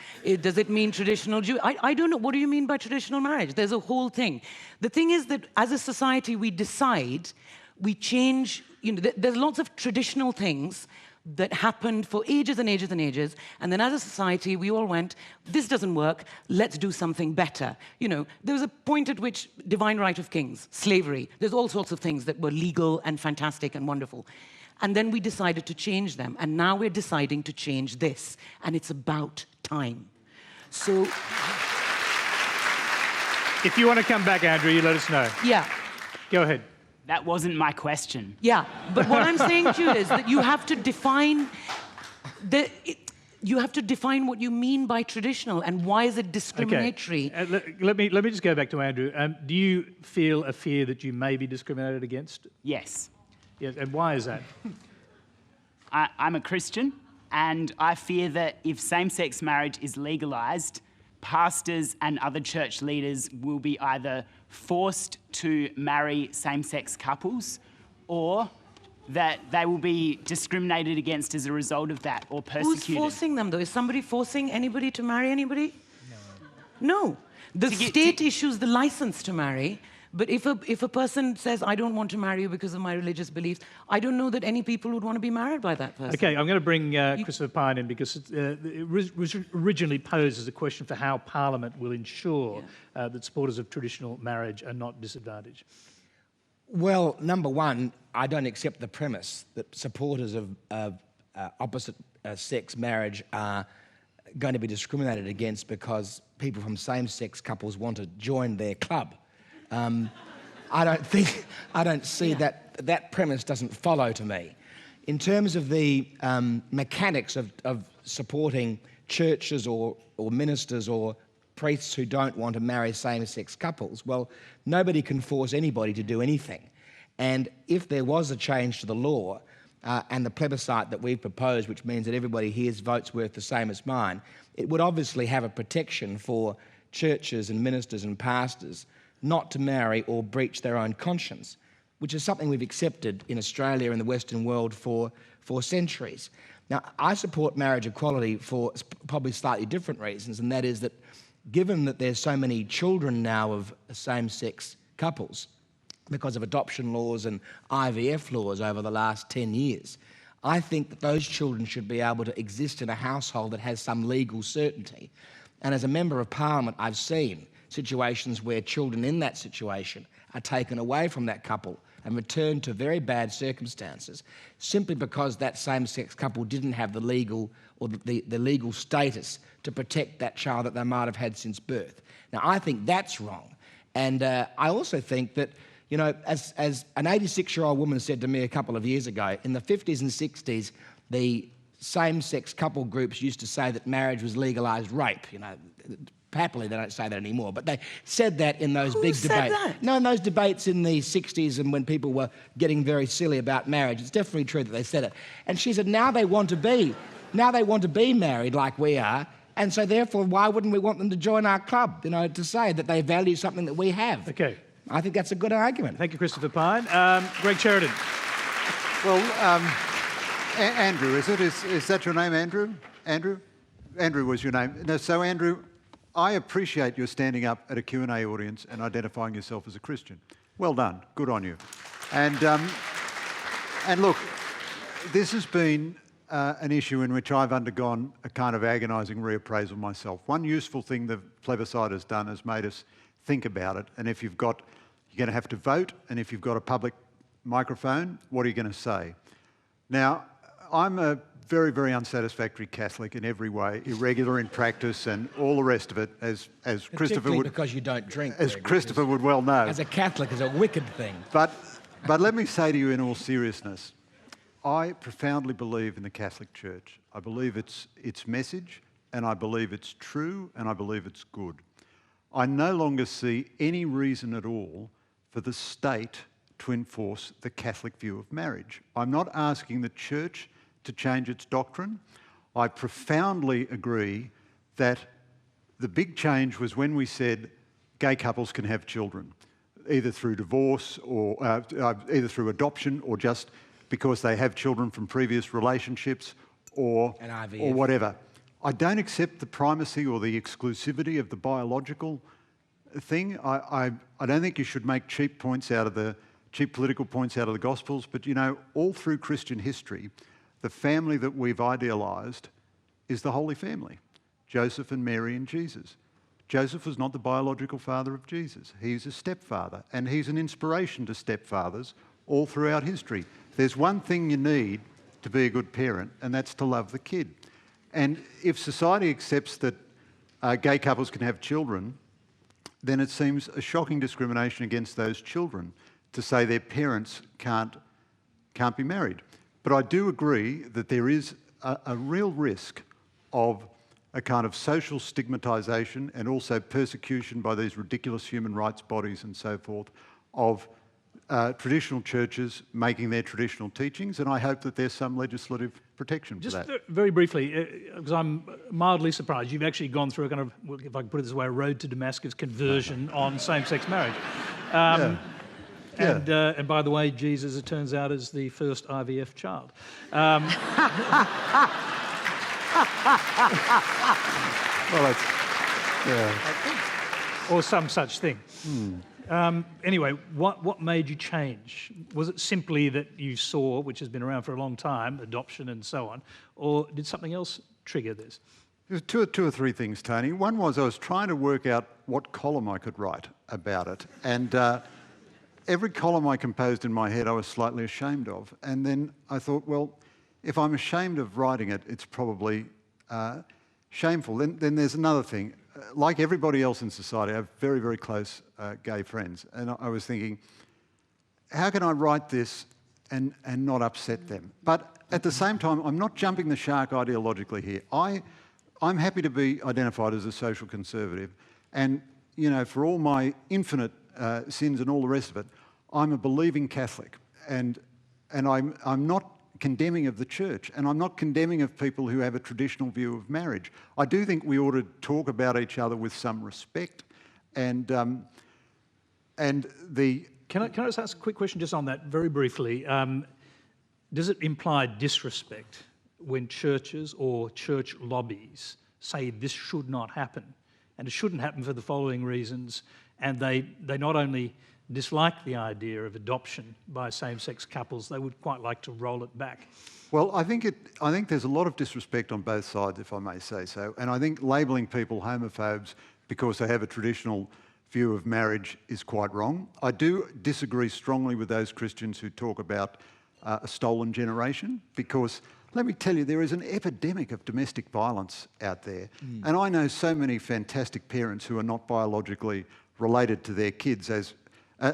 K: Does it mean traditional Jew? I don't know. What do you mean by traditional marriage? There's a whole thing. The thing is that as a society, we decide, we change, there's lots of traditional things that happened for ages and ages and ages, and then as a society, we all went, this doesn't work, let's do something better. There was a point at which divine right of kings, slavery, there's all sorts of things that were legal and fantastic and wonderful. And then we decided to change them, and now we're deciding to change this, and it's about time. So...
A: If you want to come back, Andrew, you let us know.
K: Yeah.
A: Go ahead.
L: That wasn't my question.
K: Yeah, but what I'm saying to you is that you have to define what you mean by traditional and why is it discriminatory.
A: Okay. Let me just go back to Andrew. Do you feel a fear that you may be discriminated against?
L: Yes.
A: Yes, and why is that?
L: I'm a Christian, and I fear that if same-sex marriage is legalised, pastors and other church leaders will be either forced to marry same-sex couples or that they will be discriminated against as a result of that or persecuted.
K: Who's forcing them, though? Is somebody forcing anybody to marry anybody? No. The state issues the license to marry, but if a person says, I don't want to marry you because of my religious beliefs, I don't know that any people would want to be married by that person.
A: Okay, I'm going to bring Christopher Pyne in because it was originally posed as a question for how Parliament will ensure that supporters of traditional marriage are not disadvantaged.
D: Well, number one, I don't accept the premise that supporters of opposite-sex marriage are going to be discriminated against because people from same-sex couples want to join their club. I don't see that premise doesn't follow to me. In terms of the mechanics of supporting churches or ministers or priests who don't want to marry same-sex couples, well, nobody can force anybody to do anything. And if there was a change to the law and the plebiscite that we've proposed, which means that everybody here's vote's worth the same as mine, it would obviously have a protection for churches and ministers and pastors not to marry or breach their own conscience, which is something we've accepted in Australia and the Western world for centuries. Now, I support marriage equality for probably slightly different reasons, and that is that given that there's so many children now of same-sex couples because of adoption laws and IVF laws over the last 10 years, I think that those children should be able to exist in a household that has some legal certainty. And as a Member of Parliament, I've seen situations where children in that situation are taken away from that couple and returned to very bad circumstances simply because that same-sex couple didn't have the legal or the legal status to protect that child that they might have had since birth. Now, I think that's wrong. And I also think that, as an 86-year-old woman said to me a couple of years ago, in the 50s and 60s, the same-sex couple groups used to say that marriage was legalised rape, Happily, they don't say that anymore, but they said that in those big debates.
K: That?
D: No, in those debates in the 60s and when people were getting very silly about marriage. It's definitely true that they said it. And she said, now they want to be married like we are, and so therefore, why wouldn't we want them to join our club, to say that they value something that we have?
A: Okay.
D: I think that's a good argument.
A: Thank you, Christopher Pyne. Greg Sheridan.
C: Well, Andrew, is it? Is that your name, Andrew? Andrew was your name. No, so, Andrew, I appreciate your standing up at a Q&A audience and identifying yourself as a Christian. Well done. Good on you. And look, this has been an issue in which I've undergone a kind of agonising reappraisal myself. One useful thing the plebiscite has done has made us think about it. And if you're going to have to vote, and if you've got a public microphone, what are you going to say? Now, I'm a very, very unsatisfactory Catholic in every way, irregular in practice and all the rest of it, as Christopher would...
D: because you don't drink.
C: As Christopher would well know.
D: As a Catholic, is a wicked thing.
C: But let me say to you in all seriousness, I profoundly believe in the Catholic Church. I believe its message, and I believe it's true, and I believe it's good. I no longer see any reason at all for the state to enforce the Catholic view of marriage. I'm not asking the Church to change its doctrine. I profoundly agree that the big change was when we said gay couples can have children. either through divorce or either through adoption or just because they have children from previous relationships or whatever. I don't accept the primacy or the exclusivity of the biological thing. I don't think you should make cheap political points out of the Gospels, but you know, all through Christian history, the family that we've idealised is the Holy Family, Joseph and Mary and Jesus. Joseph was not the biological father of Jesus. He's a stepfather, and he's an inspiration to stepfathers all throughout history. There's one thing you need to be a good parent, and that's to love the kid. And if society accepts that gay couples can have children, then it seems a shocking discrimination against those children to say their parents can't be married. But I do agree that there is a real risk of a kind of social stigmatisation and also persecution by these ridiculous human rights bodies and so forth of traditional churches making their traditional teachings, and I hope that there's some legislative protection for that.
A: Just very briefly, because I'm mildly surprised, you've actually gone through a kind of, if I can put it this way, a road to Damascus conversion on same-sex marriage. And by the way, Jesus, it turns out, is the first IVF child.
C: Well, that's,
A: or some such thing. Anyway, what made you change? Was it simply that you saw, which has been around for a long time, adoption and so on, or did something else trigger this?
C: There's two or three things, Tony. One was I was trying to work out what column I could write about it, and every column I composed in my head I was slightly ashamed of, and then I thought, well, if I'm ashamed of writing it, it's probably shameful. Then there's another thing. Like everybody else in society, I have very, very close gay friends, and I was thinking, how can I write this and not upset them? But at the same time, I'm not jumping the shark ideologically here. I'm happy to be identified as a social conservative, and you know, for all my infinite sins and all the rest of it, I'm a believing Catholic, and I'm not condemning of the church, and I'm not condemning of people who have a traditional view of marriage. I do think we ought to talk about each other with some respect, and the.
A: Can I just ask a quick question just on that very briefly? Does it imply disrespect when churches or church lobbies say this should not happen, and it shouldn't happen for the following reasons, and they not only dislike the idea of adoption by same-sex couples, they would quite like to roll it back?
C: Well, I think there's a lot of disrespect on both sides, if I may say so, and I think labelling people homophobes because they have a traditional view of marriage is quite wrong. I do disagree strongly with those Christians who talk about a stolen generation, because let me tell you, there is an epidemic of domestic violence out there, and I know so many fantastic parents who are not biologically related to their kids as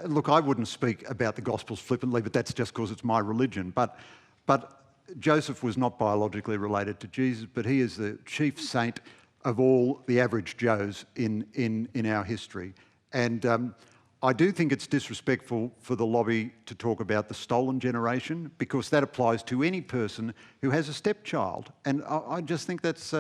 C: look, I wouldn't speak about the Gospels flippantly, but that's just because it's my religion. But Joseph was not biologically related to Jesus, but he is the chief saint of all the average Joes in our history. And I do think it's disrespectful for the lobby to talk about the stolen generation, because that applies to any person who has a stepchild, and I just think that's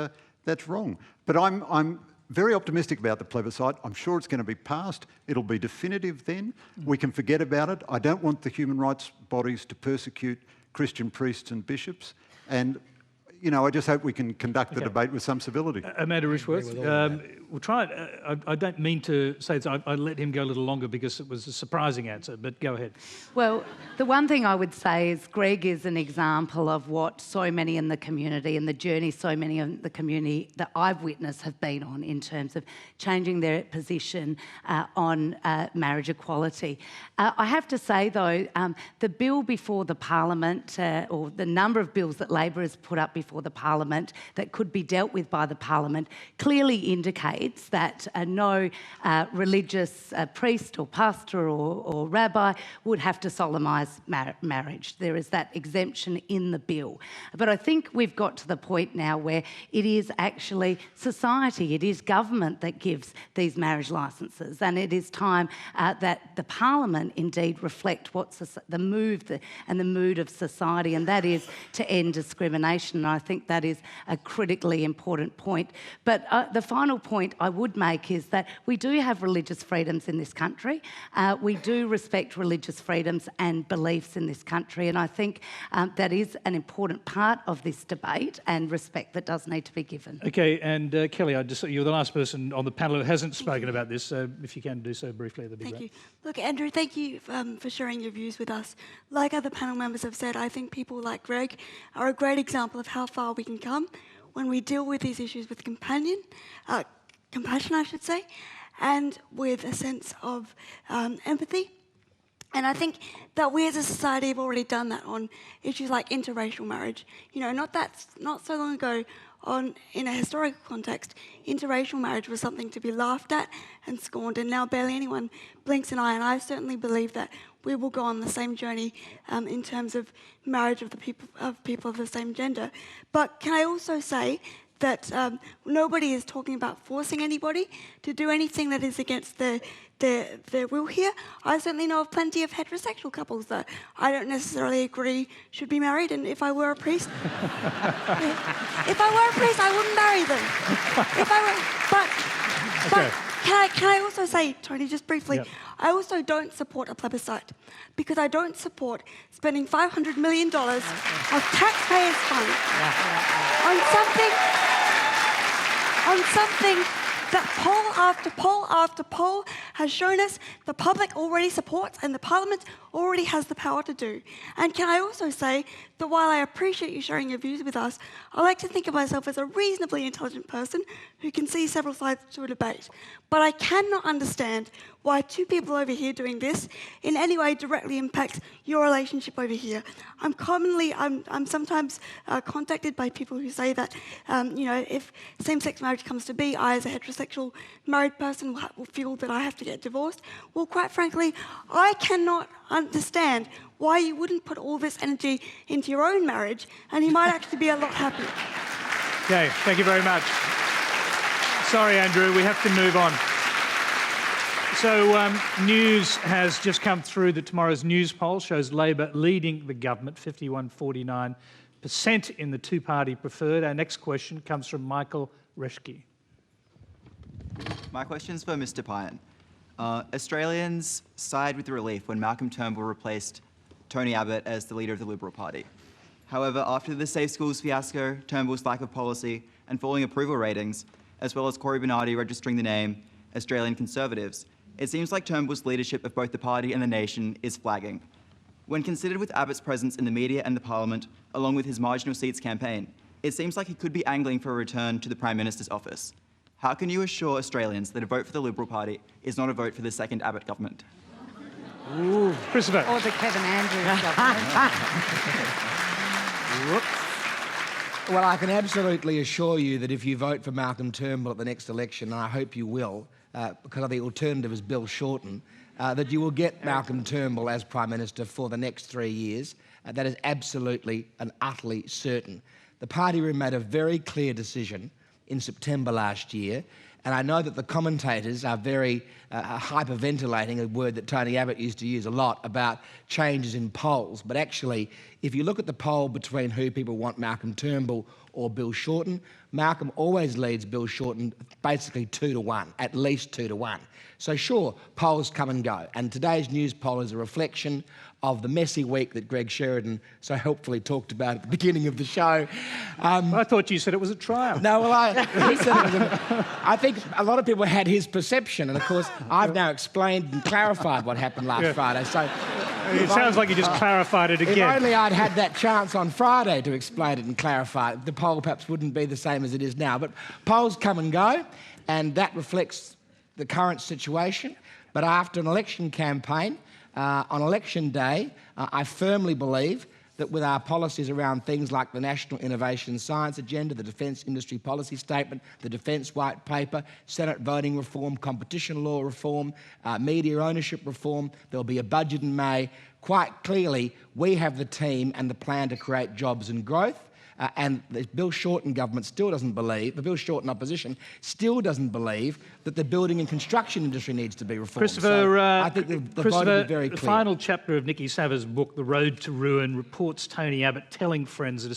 C: wrong. But I'm very optimistic about the plebiscite. I'm sure it's going to be passed. It'll be definitive then. We can forget about it. I don't want the human rights bodies to persecute Christian priests and bishops. And, you know, I just hope we can conduct the debate with some civility.
A: Amanda Rishworth, we'll try it. I don't mean to say this. I let him go a little longer because it was a surprising answer, but go ahead.
E: Well, the one thing I would say is Greg is an example of what so many in the community and the journey so many in the community that I've witnessed have been on in terms of changing their position on marriage equality. I have to say, though, the bill before the Parliament, or the number of bills that Labor has put up before the Parliament that could be dealt with by the Parliament, clearly indicates that no religious priest or pastor or rabbi would have to solemnise marriage. There is that exemption in the bill. But I think we've got to the point now where it is actually society, it is government that gives these marriage licences, and it is time that the Parliament indeed reflect what's the mood of society, and that is to end discrimination. And I think that is a critically important point. But the final point I would make is that we do have religious freedoms in this country. We do respect religious freedoms and beliefs in this country, and I think that is an important part of this debate and respect that does need to be given.
A: Okay, and Kelly, you're the last person on the panel who hasn't spoken about this, so if you can do so briefly, that'd be great.
F: Thank you. Look, Andrew, thank you for sharing your views with us. Like other panel members have said, I think people like Greg are a great example of how far we can come when we deal with these issues with compassion, I should say, and with a sense of empathy. And I think that we as a society have already done that on issues like interracial marriage. You know, not so long ago, in a historical context, interracial marriage was something to be laughed at and scorned, and now barely anyone blinks an eye. And I certainly believe that we will go on the same journey in terms of marriage of people of the same gender. But can I also say that nobody is talking about forcing anybody to do anything that is against their will here. I certainly know of plenty of heterosexual couples that I don't necessarily agree should be married, and if I were a priest, I wouldn't marry them. But can I also say, Tony, just briefly, yep. I also don't support a plebiscite because I don't support spending $500 million of taxpayers' funds on something that poll after poll after poll has shown us the public already supports and the Parliament already has the power to do. And can I also say that while I appreciate you sharing your views with us, I like to think of myself as a reasonably intelligent person who can see several sides to a debate. But I cannot understand why two people over here doing this in any way directly impacts your relationship over here. I'm sometimes contacted by people who say that, if same-sex marriage comes to be, I as a heterosexual married person will feel that I have to get divorced. Well, quite frankly, I cannot understand why you wouldn't put all this energy into your own marriage, and you might actually be a lot happier.
A: Okay, thank you very much. Sorry, Andrew, we have to move on. So news has just come through that tomorrow's news poll shows Labor leading the government, 51-49% in the two-party preferred. Our next question comes from Michael Reschke.
M: My question's for Mr. Pyne. Australians sighed with relief when Malcolm Turnbull replaced Tony Abbott as the leader of the Liberal Party. However, after the Safe Schools fiasco, Turnbull's lack of policy and falling approval ratings, as well as Cory Bernardi registering the name Australian Conservatives, it seems like Turnbull's leadership of both the party and the nation is flagging. When considered with Abbott's presence in the media and the Parliament, along with his marginal seats campaign, it seems like he could be angling for a return to the Prime Minister's office. How can you assure Australians that a vote for the Liberal Party is not a vote for the second Abbott government?
A: Ooh, Christopher.
E: Or the Kevin Andrews government.
D: Well, I can absolutely assure you that if you vote for Malcolm Turnbull at the next election, and I hope you will, because the alternative is Bill Shorten, that you will get Malcolm Turnbull as Prime Minister for the next 3 years. That is absolutely and utterly certain. The party room made a very clear decision in September last year, and I know that the commentators are very hyperventilating, a word that Tony Abbott used to use a lot, about changes in polls. But actually, if you look at the poll between who people want, Malcolm Turnbull or Bill Shorten, Malcolm always leads Bill Shorten basically 2-1, at least 2-1. So sure, polls come and go, and today's news poll is a reflection of the messy week that Greg Sheridan so helpfully talked about at the beginning of the show.
A: I thought you said it was a triumph.
D: No, well, he said it was I think a lot of people had his perception, and of course, I've now explained and clarified what happened last Friday. So
A: it sounds like you just clarified it again.
D: If only I'd had that chance on Friday to explain it and clarify it, the poll perhaps wouldn't be the same as it is now. But polls come and go, and that reflects the current situation. But after an election campaign, on election day, I firmly believe that with our policies around things like the National Innovation Science Agenda, the Defence Industry Policy Statement, the Defence White Paper, Senate voting reform, competition law reform, media ownership reform, there'll be a budget in May. Quite clearly, we have the team and the plan to create jobs and growth. and the Bill Shorten government still doesn't believe, the Bill Shorten opposition still doesn't believe that the building and construction industry needs to be reformed.
A: Christopher,
D: so I think the vote will be very clear.
A: The final chapter of Nikki Savva's book, The Road to Ruin, reports Tony Abbott telling friends that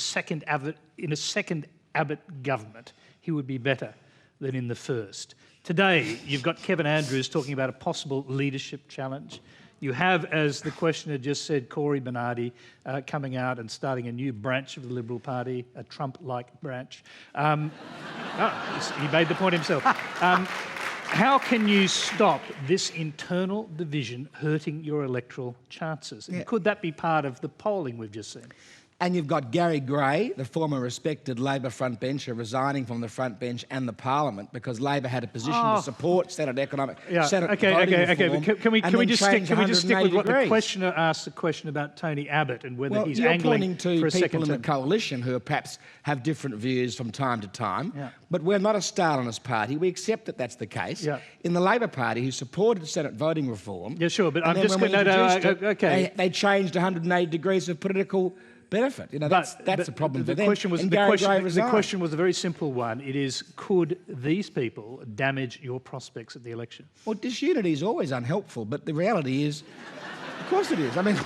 A: in a second Abbott government, he would be better than in the first. Today, you've got Kevin Andrews talking about a possible leadership challenge. You have, as the questioner just said, Corey Bernardi coming out and starting a new branch of the Liberal Party, a Trump-like branch. He made the point himself. How can you stop this internal division hurting your electoral chances? And could that be part of the polling we've just seen?
D: And you've got Gary Gray, the former respected Labor frontbencher, resigning from the front bench and the Parliament because Labor had a position to support Senate economic Senate voting reform.
A: But can we just stick with what the questioner asked, the question about Tony Abbott and whether he's angling for a second term?
D: You're pointing to people in the coalition who perhaps have different views from time to time, but we're not a Stalinist party. We accept that that's the case.
A: Yeah.
D: In the Labor Party, who supported Senate voting reform,
A: yeah, sure, but I'm just going to
D: they changed 180 degrees of political benefit. You know, that's a problem for them.
A: The question was a very simple one. It is, could these people damage your prospects at the election?
D: Well, disunity is always unhelpful, but the reality is, of course it is. I mean,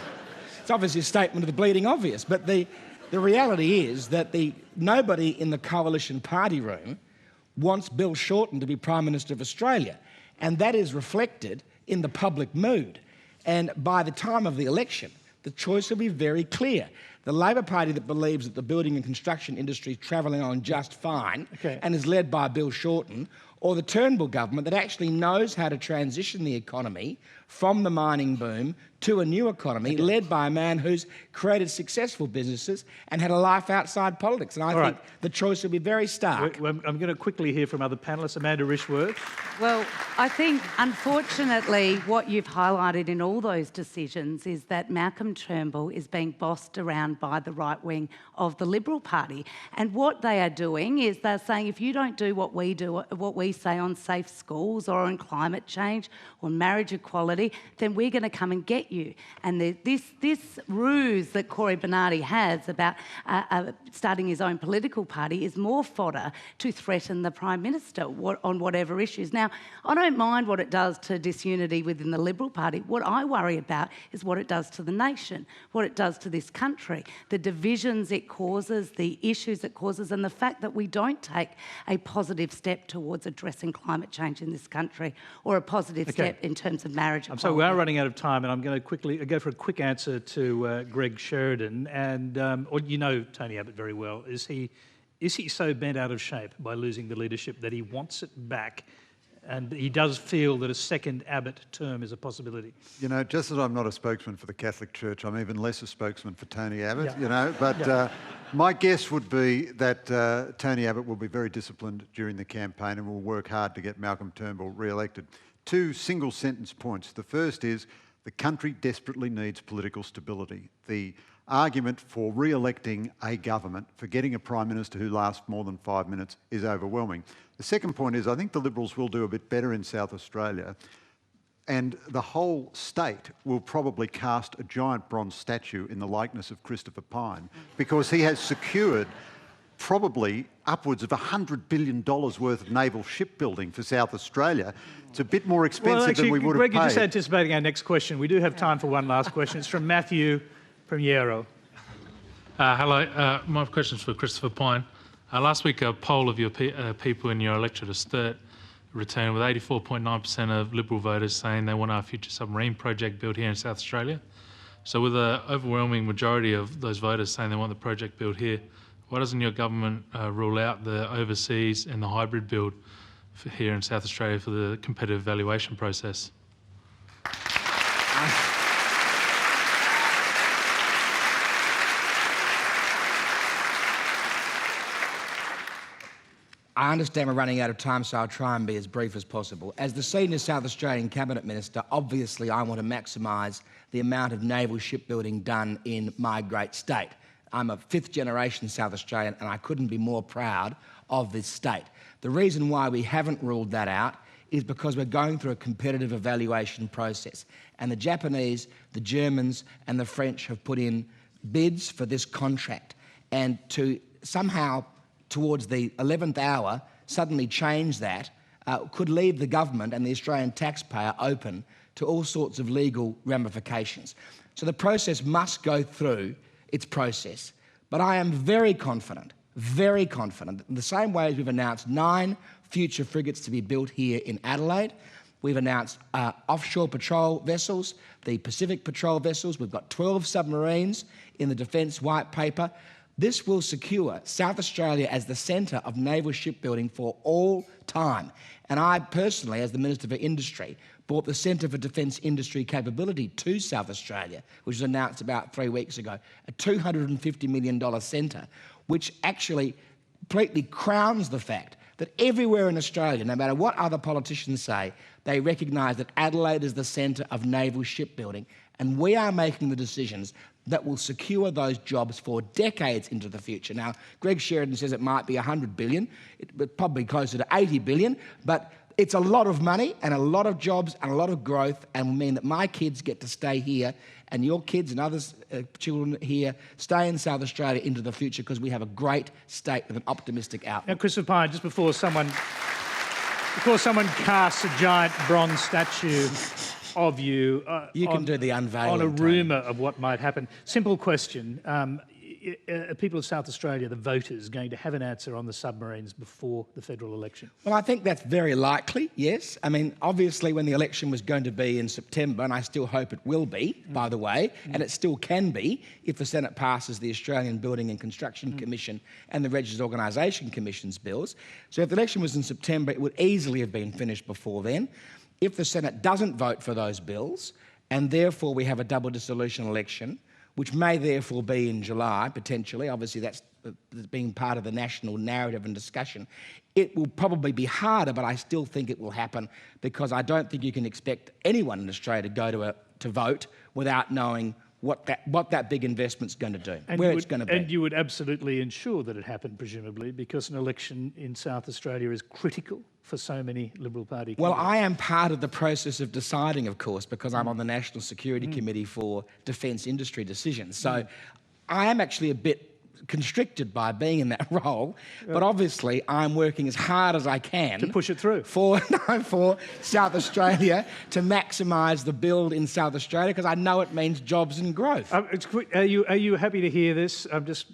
D: it's obviously a statement of the bleeding obvious, but the reality is that nobody in the coalition party room wants Bill Shorten to be Prime Minister of Australia, and that is reflected in the public mood. And by the time of the election, the choice will be very clear. The Labor Party that believes that the building and construction industry is travelling on just fine and is led by Bill Shorten, or the Turnbull government that actually knows how to transition the economy from the mining boom to a new economy led by a man who's created successful businesses and had a life outside politics. And I think the choice will be very stark.
A: I'm going to quickly hear from other panellists. Amanda Rishworth.
E: Well, I think, unfortunately, what you've highlighted in all those decisions is that Malcolm Turnbull is being bossed around by the right wing of the Liberal Party. And what they are doing is they're saying, if you don't do what we do, what we say on safe schools or on climate change or marriage equality, then we're going to come and get you. And this ruse that Corey Bernardi has about starting his own political party is more fodder to threaten the Prime Minister on whatever issues. Now, I don't mind what it does to disunity within the Liberal Party. What I worry about is what it does to the nation, what it does to this country, the divisions it causes, the issues it causes, and the fact that we don't take a positive step towards addressing climate change in this country or a positive step in terms of marriage equality.
A: So we are running out of time, and I'm going to quickly go for a quick answer to Greg Sheridan. And you know Tony Abbott very well. Is he so bent out of shape by losing the leadership that he wants it back, and he does feel that a second Abbott term is a possibility?
C: You know, just as I'm not a spokesman for the Catholic Church, I'm even less a spokesman for Tony Abbott, you know. But my guess would be that Tony Abbott will be very disciplined during the campaign and will work hard to get Malcolm Turnbull re-elected. Two single-sentence points. The first is the country desperately needs political stability. The argument for re-electing a government, for getting a Prime Minister who lasts more than 5 minutes, is overwhelming. The second point is I think the Liberals will do a bit better in South Australia, and the whole state will probably cast a giant bronze statue in the likeness of Christopher Pyne, because he has secured probably upwards of $100 billion worth of naval shipbuilding for South Australia. It's a bit more expensive than we would have paid.
A: Greg, you're just anticipating our next question. We do have time for one last question. It's from Matthew from Yarrow.
N: Hello. My question is for Christopher Pyne. Last week, a poll of your people in your electorate of Sturt returned with 84.9% of Liberal voters saying they want our future submarine project built here in South Australia. So with an overwhelming majority of those voters saying they want the project built here, why doesn't your government rule out the overseas and the hybrid build here in South Australia for the competitive valuation process?
D: I understand we're running out of time, so I'll try and be as brief as possible. As the senior South Australian Cabinet Minister, obviously I want to maximise the amount of naval shipbuilding done in my great state. I'm a fifth-generation South Australian, and I couldn't be more proud of this state. The reason why we haven't ruled that out is because we're going through a competitive evaluation process. And the Japanese, the Germans, and the French have put in bids for this contract. And to somehow towards the 11th hour suddenly change that could leave the government and the Australian taxpayer open to all sorts of legal ramifications. So the process must go through its process. But I am very confident that in the same way as we've announced 9 future frigates to be built here in Adelaide, we've announced offshore patrol vessels, the Pacific patrol vessels, we've got 12 submarines in the Defence White Paper. This will secure South Australia as the centre of naval shipbuilding for all time. And I personally, as the Minister for Industry, brought the Centre for Defence Industry Capability to South Australia, which was announced about 3 weeks ago, a $250 million centre, which actually completely crowns the fact that everywhere in Australia, no matter what other politicians say, they recognise that Adelaide is the centre of naval shipbuilding, and we are making the decisions that will secure those jobs for decades into the future. Now, Greg Sheridan says it might be $100 billion, it's probably closer to $80 billion, but it's a lot of money and a lot of jobs and a lot of growth, and will mean that my kids get to stay here and your kids and others, children here, stay in South Australia into the future because we have a great state with an optimistic outlook.
A: Now, Christopher Pyne, just before someone casts a giant bronze statue of you,
D: you can do the unveiling
A: on a rumour of what might happen. Simple question. People of South Australia, the voters, going to have an answer on the submarines before the federal election?
D: Well, I think that's very likely, yes. I mean, obviously when the election was going to be in September, and I still hope it will be, by the way, and it still can be if the Senate passes the Australian Building and Construction Commission and the Registered Organisation Commission's bills. So if the election was in September, it would easily have been finished before then. If the Senate doesn't vote for those bills, and therefore we have a double dissolution election, which may therefore be in July, potentially. Obviously, that's being part of the national narrative and discussion. It will probably be harder, but I still think it will happen because I don't think you can expect anyone in Australia to go to vote without knowing what that big investment's going to do, where it's going to be.
A: And you would absolutely ensure that it happened, presumably, because an election in South Australia is critical for so many Liberal Party candidates.
D: Well, I am part of the process of deciding, of course, because I'm on the National Security Committee for Defence Industry Decisions. So I am actually a bit constricted by being in that role, but obviously I'm working as hard as I can
A: to push it through
D: for South Australia to maximise the build in South Australia because I know it means jobs and growth.
A: Are you happy to hear this? I'm just.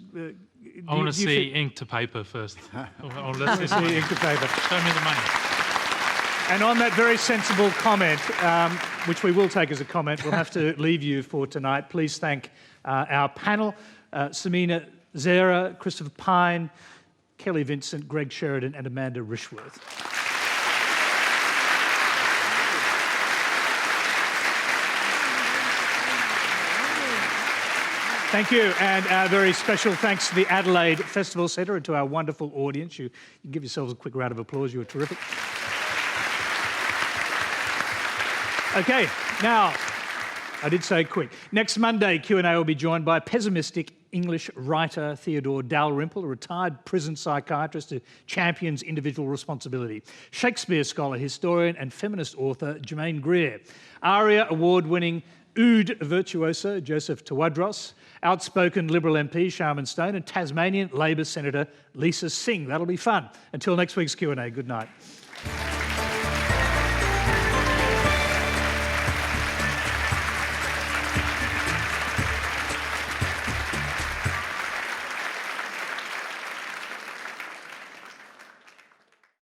N: I want to see ink to paper first.
A: Let's see ink to paper.
N: Show me the money.
A: And on that very sensible comment, which we will take as a comment, we'll have to leave you for tonight. Please thank our panel, Sameena, Zehra, Christopher Pyne, Kelly Vincent, Greg Sheridan and Amanda Rishworth. Thank you, and a very special thanks to the Adelaide Festival Centre and to our wonderful audience. You can give yourselves a quick round of applause. You were terrific. OK, now, I did say quick. Next Monday, Q&A will be joined by pessimistic English writer Theodore Dalrymple, a retired prison psychiatrist who champions individual responsibility. Shakespeare scholar, historian and feminist author Germaine Greer. ARIA award-winning oud virtuoso Joseph Tawadros, outspoken Liberal MP Sharman Stone and Tasmanian Labor Senator Lisa Singh. That'll be fun. Until next week's Q&A, good night.